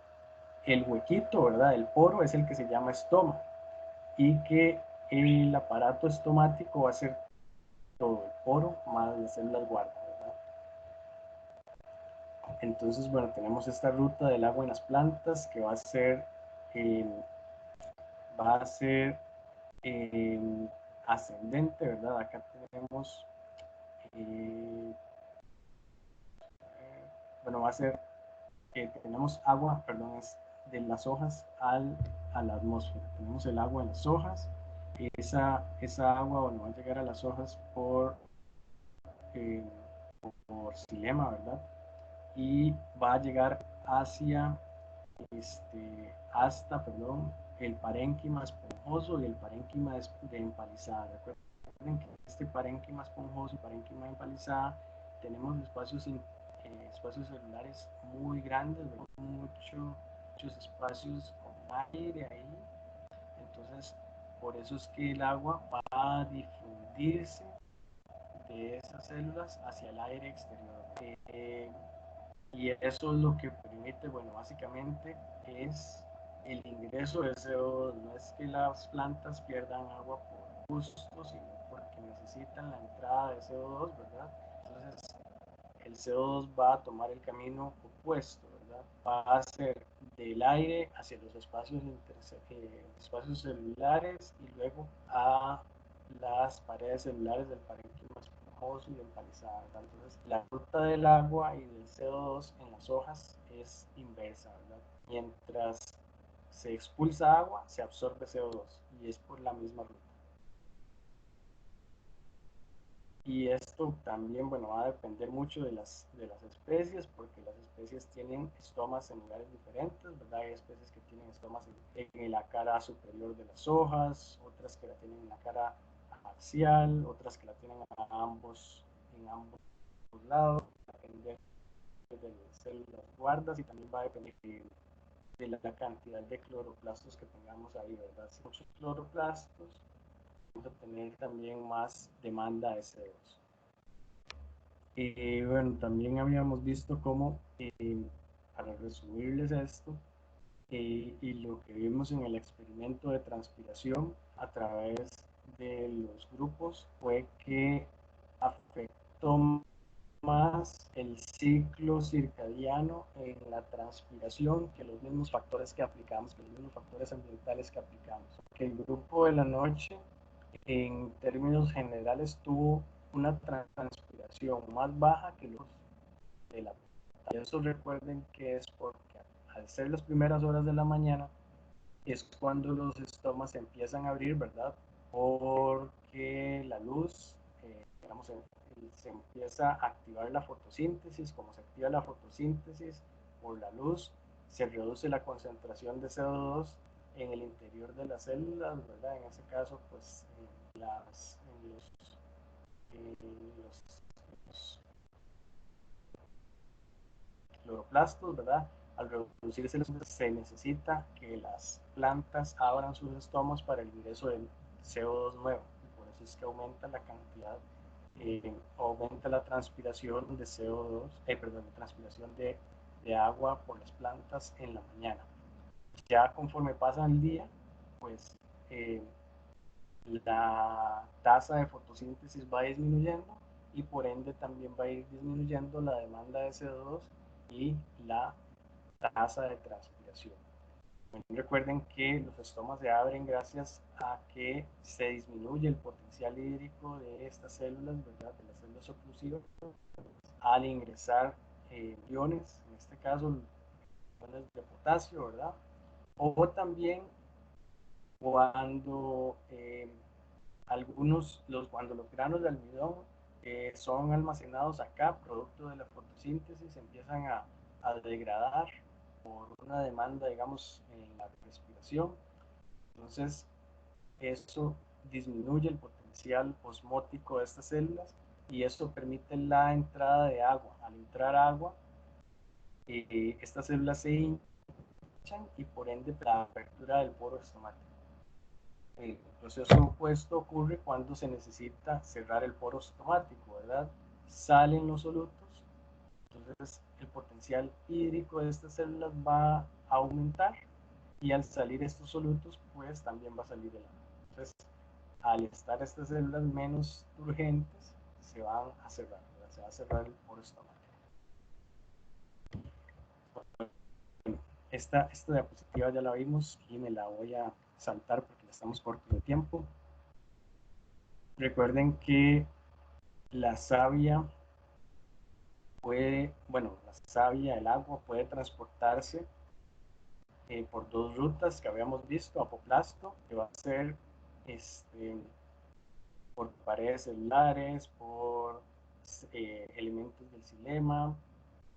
A: el huequito, ¿verdad? El poro es el que se llama estoma y que el aparato estomático va a ser todo el poro más las células guardas, ¿verdad? Entonces, bueno, tenemos esta ruta del agua en las plantas que eh, va a ser eh, ascendente, ¿verdad? Acá tenemos, eh, bueno, va a ser que tenemos agua, perdón, es de las hojas a la atmósfera. Tenemos el agua en las hojas. Esa agua, bueno, va a llegar a las hojas eh, por xilema, ¿verdad? Y va a llegar hasta el parénquima esponjoso y el parénquima de empalizada. Recuerden que este parénquima esponjoso y parénquima de empalizada tenemos espacios celulares muy grandes, muchos espacios con aire ahí. Entonces, por eso es que el agua va a difundirse de esas células hacia el aire exterior. Y eso es lo que permite, bueno, básicamente es el ingreso de CO2. No es que las plantas pierdan agua por gusto, sino porque necesitan la entrada de CO2, ¿verdad? Entonces, el CO2 va a tomar el camino opuesto, ¿verdad? Va a ser del aire hacia los espacios celulares y luego a las paredes celulares del parénquima esponjoso y del palizada. Entonces, la ruta del agua y del CO2 en las hojas es inversa, ¿verdad? Mientras se expulsa agua, se absorbe CO2 y es por la misma ruta. Y esto también, bueno, va a depender mucho de las especies, porque las especies tienen estomas en lugares diferentes, ¿verdad? Hay especies que tienen estomas en la cara superior de las hojas, otras que la tienen en la cara axial, otras que la tienen en ambos lados, va a depender de las células guardas y también va a depender de la cantidad de cloroplastos que tengamos ahí, ¿verdad? Si muchos cloroplastos, vamos a tener también más demanda de CO2. Bueno, también habíamos visto cómo, para resumirles esto, y lo que vimos en el experimento de transpiración a través de los grupos fue que afectó más el ciclo circadiano en la transpiración que los mismos factores que aplicamos, que los mismos factores ambientales que aplicamos. Que el grupo de la noche, en términos generales, tuvo una transpiración más baja que los de la tarde. Eso recuerden que es porque al ser las primeras horas de la mañana es cuando los estomas se empiezan a abrir, ¿verdad? Porque la luz, digamos, se empieza a activar la fotosíntesis. Como se activa la fotosíntesis por la luz, se reduce la concentración de CO2 en el interior de las células, ¿verdad? En ese caso, pues los cloroplastos, ¿verdad? Al reducirse se necesita que las plantas abran sus estomas para el ingreso del CO2 nuevo. Y por eso es que aumenta la cantidad, aumenta la transpiración de CO2, perdón, la transpiración de agua por las plantas en la mañana. Ya conforme pasa el día, pues la tasa de fotosíntesis va disminuyendo y por ende también va a ir disminuyendo la demanda de CO2 y la tasa de transpiración. Recuerden que los estomas se abren gracias a que se disminuye el potencial hídrico de estas células, ¿verdad? De las células oclusivas, al ingresar iones, en este caso iones de potasio, ¿verdad? O también cuando cuando los granos de almidón son almacenados acá, producto de la fotosíntesis, empiezan a degradar por una demanda, digamos, en la respiración. Entonces, eso disminuye el potencial osmótico de estas células y esto permite la entrada de agua. Al entrar agua, estas células se hinchan y por ende la apertura del poro estomático. El proceso opuesto ocurre cuando se necesita cerrar el poro estomático, ¿verdad? Salen los solutos, entonces el potencial hídrico de estas células va a aumentar y al salir estos solutos, pues también va a salir el agua. Entonces, al estar estas células menos urgentes, se van a cerrar, ¿verdad? Se va a cerrar el poro estomático. Esta diapositiva ya la vimos y me la voy a saltar porque ya estamos cortos de tiempo. Recuerden que la savia el agua puede transportarse por dos rutas que habíamos visto, apoplasto, que va a ser por paredes celulares, por elementos del xilema,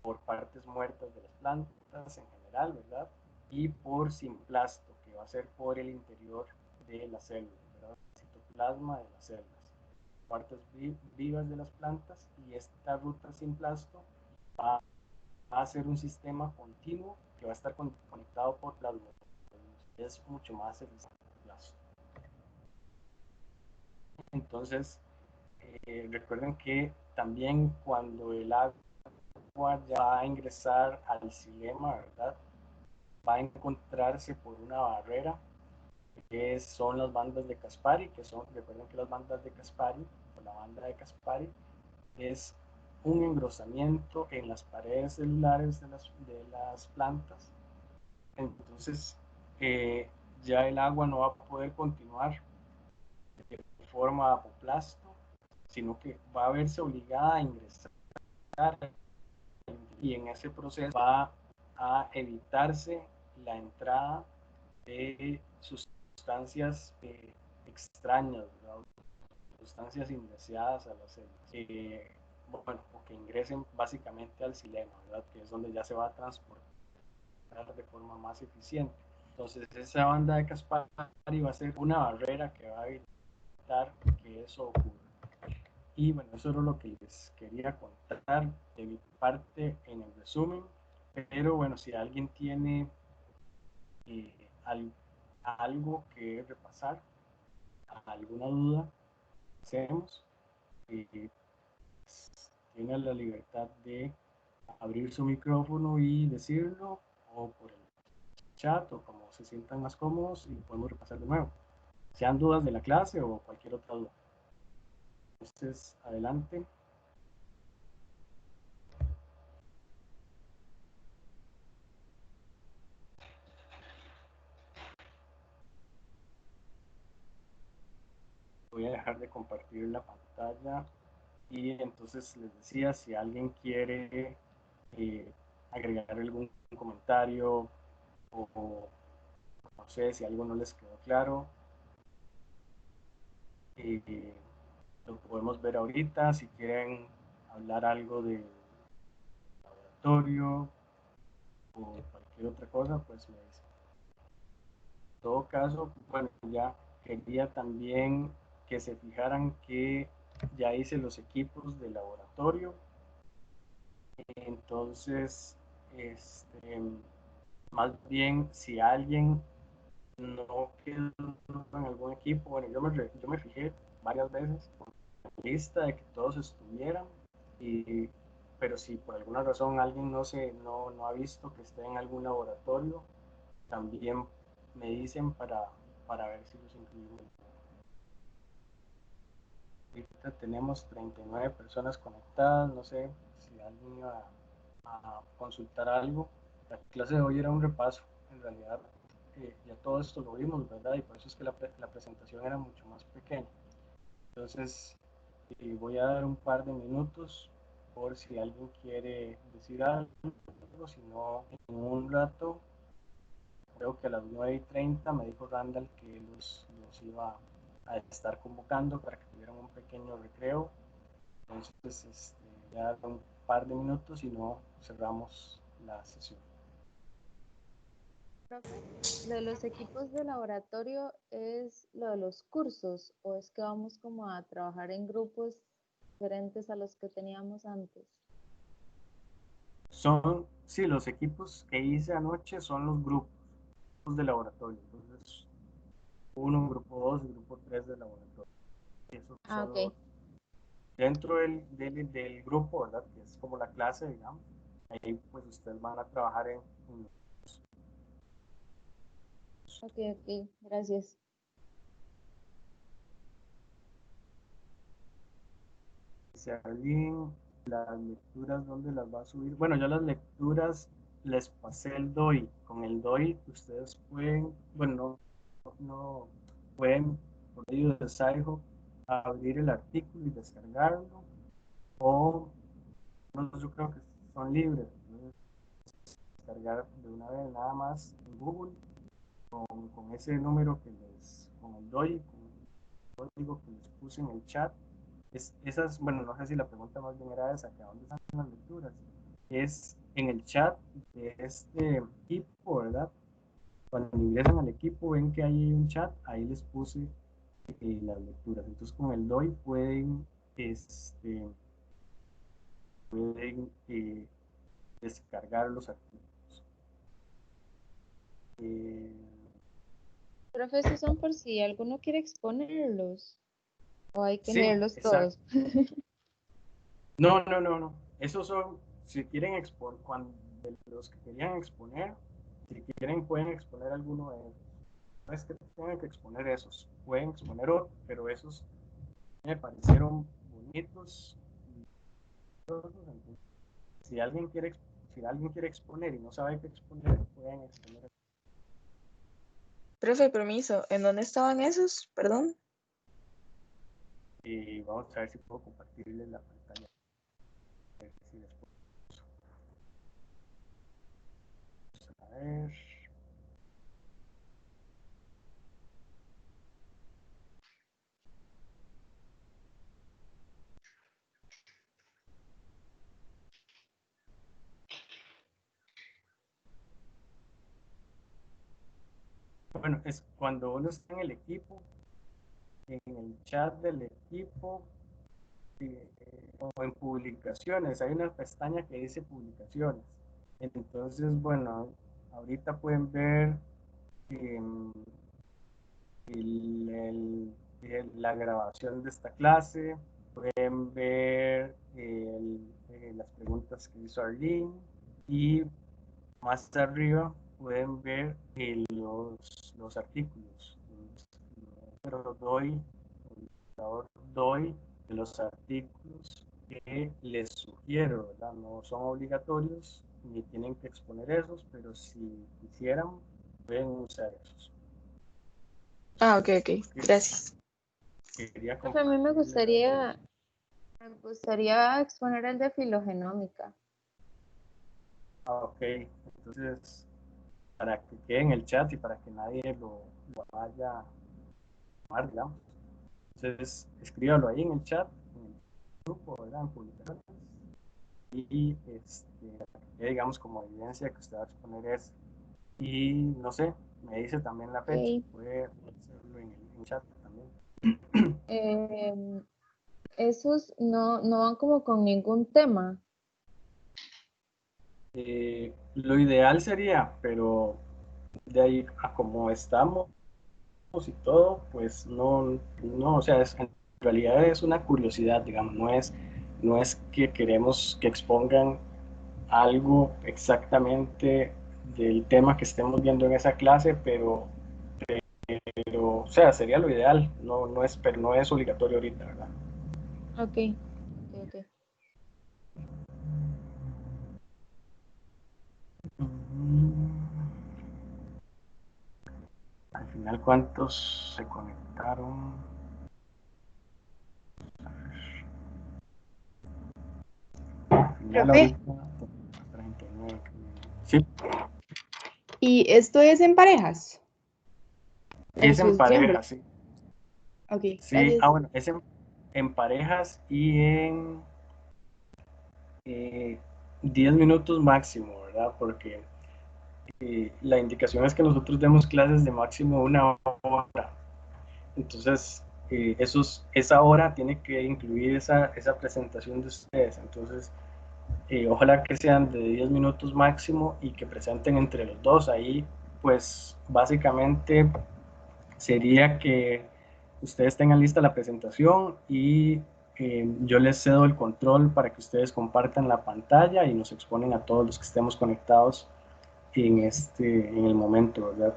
A: por partes muertas de las plantas en general, ¿verdad? Y por simplasto, que va a ser por el interior de las células, ¿verdad? El citoplasma de las células, partes vivas de las plantas, y esta ruta simplasto va a ser un sistema continuo que va a estar conectado por plasmógenesis. Es mucho más eficiente. Entonces, recuerden que también cuando el agua ya va a ingresar al xilema, ¿verdad? Va a encontrarse por una barrera que son las bandas de Caspari, recuerden que las bandas de Caspari, o la banda de Caspari, es un engrosamiento en las paredes celulares de las plantas. Entonces, ya el agua no va a poder continuar de forma apoplasto, sino que va a verse obligada a ingresar y en ese proceso va a evitarse la entrada de sustancias extrañas, ¿verdad? Sustancias indeseadas a las células, bueno, o que ingresen básicamente al xilema, ¿verdad? Que es donde ya se va a transportar de forma más eficiente. Entonces, esa banda de Caspari va a ser una barrera que va a evitar que eso ocurra. Y bueno, eso era lo que les quería contar de mi parte en el resumen. Pero bueno, si alguien tiene eh, algo que repasar, alguna duda, hacemos, tiene la libertad de abrir su micrófono y decirlo, o por el chat, o como se sientan más cómodos, y podemos repasar de nuevo, sean dudas de la clase o cualquier otra duda. Entonces, adelante. Voy a dejar de compartir la pantalla y entonces les decía, si alguien quiere agregar algún comentario o no sé si algo no les quedó claro, Lo podemos ver ahorita. Si quieren hablar algo de laboratorio o cualquier otra cosa, pues me dicen. En todo caso, bueno, ya quería también que se fijaran que ya hice los equipos de laboratorio. Entonces, este, más bien, si alguien no quedó en algún equipo, bueno, yo me fijé varias veces en la lista de que todos estuvieran, y, pero si por alguna razón alguien no ha visto que esté en algún laboratorio, también me dicen para ver si los incluimos. Ahorita tenemos 39 personas conectadas, no sé si alguien iba a consultar algo. La clase de hoy era un repaso, en realidad ya todo esto lo vimos, ¿verdad? Y por eso es que la presentación era mucho más pequeña. Entonces, voy a dar un par de minutos por si alguien quiere decir algo, si no, en un rato, creo que a las 9:30 me dijo Randall que los iba a estar convocando para que tuvieran un pequeño recreo. Entonces, ya un par de minutos y no cerramos la sesión.
B: Profe, lo de los equipos de laboratorio es lo de los cursos o es que vamos como a trabajar en grupos diferentes a los que teníamos antes.
A: Sí, los equipos que hice anoche son los grupos de laboratorio. Entonces, uno, grupo 2 y grupo 3 de laboratorio. Esos
B: Ah,
A: son
B: ok.
A: los, dentro del grupo, ¿verdad? Que es como la clase, digamos. Ahí pues ustedes van a trabajar en
B: Ok, ok, gracias.
A: alguien las lecturas, ¿dónde las va a subir? Bueno, yo las lecturas les pasé el DOI. Con el DOI ustedes pueden, bueno, no pueden por medio de Saiho abrir el artículo y descargarlo, o no, yo creo que son libres. Entonces, descargar de una vez nada más en Google con ese número con el DOI, con el código que les puse en el chat. Esas, bueno, no sé si la pregunta más bien era esa, que a dónde están las lecturas. Es en el chat de este equipo, ¿verdad? Cuando ingresan al equipo ven que hay un chat, ahí les puse las lecturas. Entonces con el DOI este, pueden descargar los artículos. Eh,
B: Profe, esos son por si alguno quiere exponerlos o hay que
A: sí,
B: leerlos
A: exacto.
B: todos.
A: No, no, no, no. Esos son, si quieren exponer, cuando de los que querían exponer, si quieren pueden exponer alguno de ellos. No es que tengan que exponer esos, pueden exponer otro, pero esos me parecieron bonitos. Entonces, si alguien quiere exponer y no sabe qué exponer, pueden exponer.
C: Profe, permiso, ¿en dónde estaban esos? Perdón.
A: Y vamos a ver si puedo compartirles la pantalla. A ver si después, a ver. Bueno, es cuando uno está en el equipo, en el chat del equipo, o en publicaciones, hay una pestaña que dice publicaciones. Entonces, bueno, ahorita pueden ver em, la grabación de esta clase, pueden ver las preguntas que hizo Arlene, y más arriba pueden ver los artículos. Pero doy de los artículos que les sugiero, ¿verdad? No son obligatorios ni tienen que exponer esos, pero si quisieran, pueden usar esos.
C: Ah, ok, ok. Gracias.
A: Quería
B: Profe, a mí
A: compartirles.
B: me gustaría exponer el de filogenómica.
A: Ok, entonces, para que quede en el chat y para que nadie lo vaya a tomar, digamos, Entonces, escríbalo ahí en el chat, en el grupo, ¿verdad? En publicaciones. Y digamos como evidencia que usted va a exponer eso. Y no sé, me dice también la fecha,
B: Ok.
A: puede hacerlo en el chat también.
B: Em, esos no van como con ningún tema.
A: Lo ideal sería, pero de ahí a como estamos y todo, pues no, o sea, en realidad es una curiosidad, digamos, no es que queremos que expongan algo exactamente del tema que estemos viendo en esa clase, pero o sea, sería lo ideal, pero no es obligatorio ahorita, ¿verdad?
B: Ok, ok.
A: Al final, ¿cuántos se conectaron? Al final,
C: Profe,
A: ahorita, 39. Sí,
C: ¿y esto es en parejas? ¿O
A: es en
C: sus
A: pareja,
C: miembros?
A: sí.
C: Ok,
A: Sí,
C: gracias.
A: bueno, es en parejas y en eh, 10 minutos máximo, ¿verdad? Porque la indicación es que nosotros demos clases de máximo 1 hora. Entonces, esa hora tiene que incluir esa presentación de ustedes. Entonces, ojalá que sean de 10 minutos máximo y que presenten entre los dos. Ahí, pues, básicamente sería que ustedes tengan lista la presentación y yo les cedo el control para que ustedes compartan la pantalla y nos exponen a todos los que estemos conectados en el momento, ¿verdad?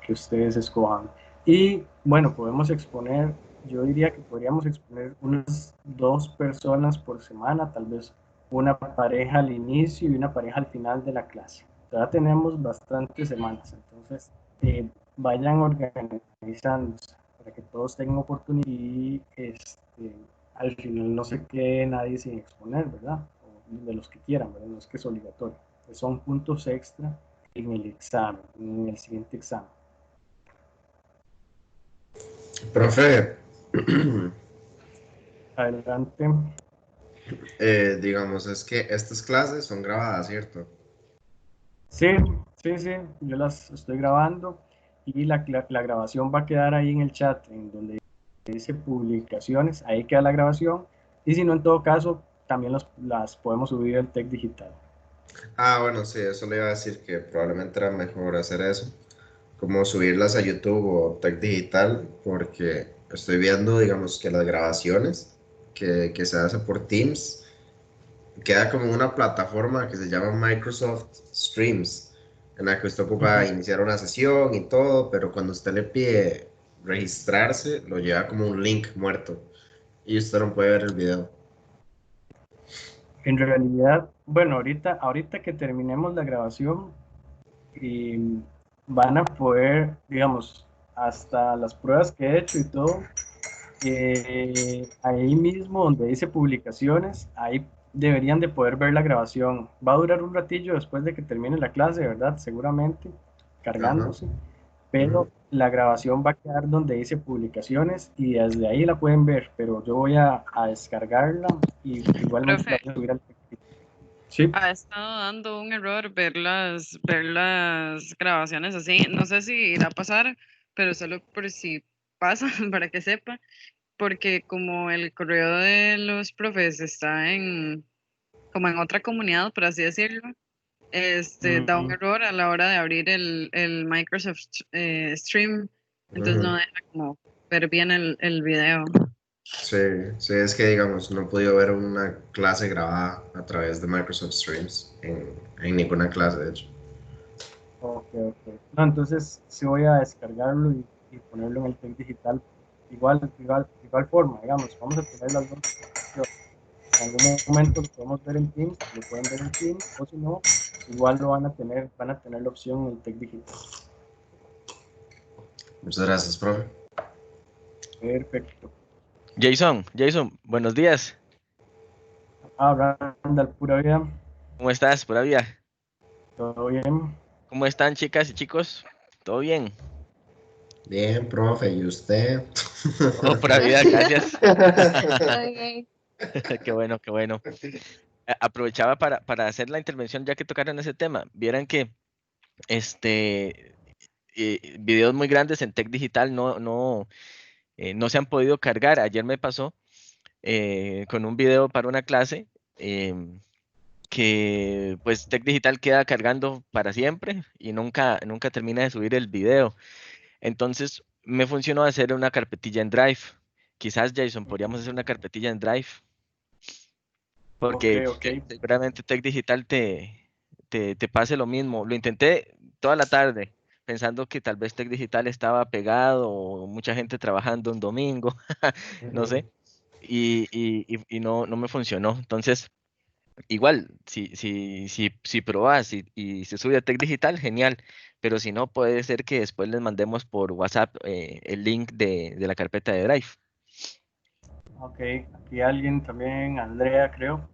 A: Que ustedes escojan. Y bueno, podemos exponer, yo diría que podríamos exponer unas 2 personas por semana, tal vez una pareja al inicio y una pareja al final de la clase. Ya tenemos bastantes semanas, entonces vayan organizándose para que todos tengan oportunidad y al final no se quede nadie sin exponer, ¿verdad? O de los que quieran, ¿verdad? No es que es obligatorio, son puntos extra en el examen, en el siguiente examen.
D: Profe,
A: Adelante.
D: digamos, es que estas clases son grabadas, ¿cierto?
A: Sí, sí, yo las estoy grabando y la grabación va a quedar ahí en el chat, en donde dice publicaciones, ahí queda la grabación y si no, en todo caso, también las podemos subir al Tech Digital.
D: Ah, bueno, sí, eso le iba a decir que probablemente era mejor hacer eso, como subirlas a YouTube o Tech Digital, porque estoy viendo, digamos, que las grabaciones que se hacen por Teams, queda como una plataforma que se llama Microsoft Streams, en la que usted ocupa
A: Ujú.
D: iniciar una sesión y todo, pero cuando usted le pide registrarse, lo lleva como un link muerto y usted no puede ver el video.
A: En realidad, bueno, ahorita que terminemos la grabación, y van a poder, digamos, hasta las pruebas que he hecho y todo, ahí mismo donde dice publicaciones, ahí deberían de poder ver la grabación. Va a durar un ratillo después de que termine la clase, ¿verdad? Seguramente,
D: Ajá.
A: cargándose,
D: Ujú.
A: pero la grabación va a quedar donde dice publicaciones y desde ahí la pueden ver, pero yo voy a descargarla y igualmente la
E: Profe,
A: voy a subir al... Sí,
E: ha estado dando un error ver las grabaciones así. No sé si irá a pasar, pero solo por si pasa, para que sepa, porque como el correo de los profes está como en otra comunidad, por así decirlo, da un
A: mm,
E: error a la hora de abrir el Microsoft Stream, entonces no
D: Ujú.
E: deja como ver bien el video.
D: Sí, sí, es que digamos, no he podido ver una clase grabada a través de Microsoft Streams en ninguna clase, de hecho.
A: ok, ok. No, entonces sí voy a descargarlo y ponerlo en el Tech Digital. Igual forma, digamos, vamos a tener las dos opciones. En algún momento lo podemos ver en Teams, lo pueden ver en Teams, o si no, igual van a tener la opción en el Tech Digital.
D: Muchas gracias, profe.
A: Perfecto.
F: Jason, buenos días.
A: Randall, pura vida,
F: ¿Cómo estás? Pura vida.
A: todo bien.
F: ¿Cómo están, chicas y chicos? ¿Todo bien?
D: Bien, profe, ¿y usted?
F: Oh, pura vida, gracias.
B: Muy bien.
F: Qué bueno, qué bueno. Aprovechaba para hacer la intervención ya que tocaron ese tema. Vieran que videos muy grandes en Tech Digital no se han podido cargar. Ayer me pasó con un video para una clase que pues Tech Digital queda cargando para siempre y nunca termina de subir el video. Entonces me funcionó hacer una carpetilla en Drive. Quizás, Jason, podríamos hacer una carpetilla en Drive,
A: Ok,
F: porque
A: ok.
F: seguramente Tech Digital te pase lo mismo. Lo intenté toda la tarde, pensando que tal vez Tech Digital estaba pegado o mucha gente trabajando un domingo, no
A: Ujú.
F: sé, y no me funcionó. Entonces, igual, si probas y se sube a Tech Digital, genial, pero si no, puede ser que después les mandemos por WhatsApp el link de la carpeta de Drive.
A: Ok, aquí alguien también, Andrea creo,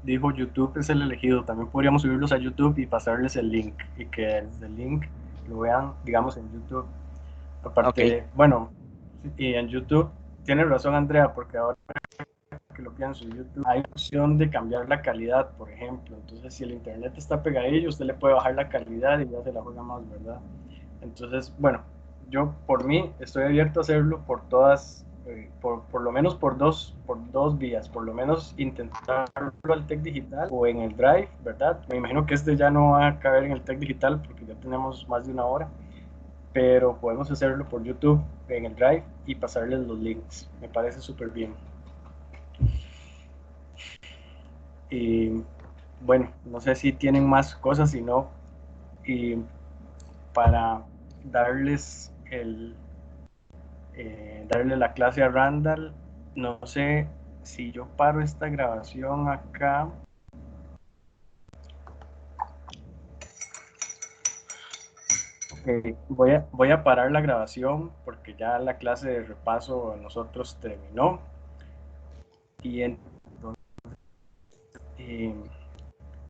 A: dijo YouTube es el elegido. También podríamos subirlos a YouTube y pasarles el link y que desde el link lo vean, digamos, en YouTube.
F: Ok,
A: Aparte, bueno, y en YouTube, tiene razón Andrea, porque ahora que lo pienso, en YouTube hay opción de cambiar la calidad, por ejemplo. Entonces, si el internet está pegadillo, usted le puede bajar la calidad y ya se la juega más, ¿verdad? Entonces, bueno, yo por mí estoy abierto a hacerlo por todas, por lo menos por dos vías, por lo menos intentarlo al Tech Digital o en el Drive, ¿verdad? Me imagino que este ya no va a caber en el Tech Digital porque ya tenemos más de una hora, pero podemos hacerlo por YouTube en el Drive y pasarles los links. Me parece súper bien. Y bueno, no sé si tienen más cosas, si no, y para darles darle la clase a Randall. No sé si yo paro esta grabación acá. Okay, voy a parar la grabación porque ya la clase de repaso a nosotros terminó. Y entonces,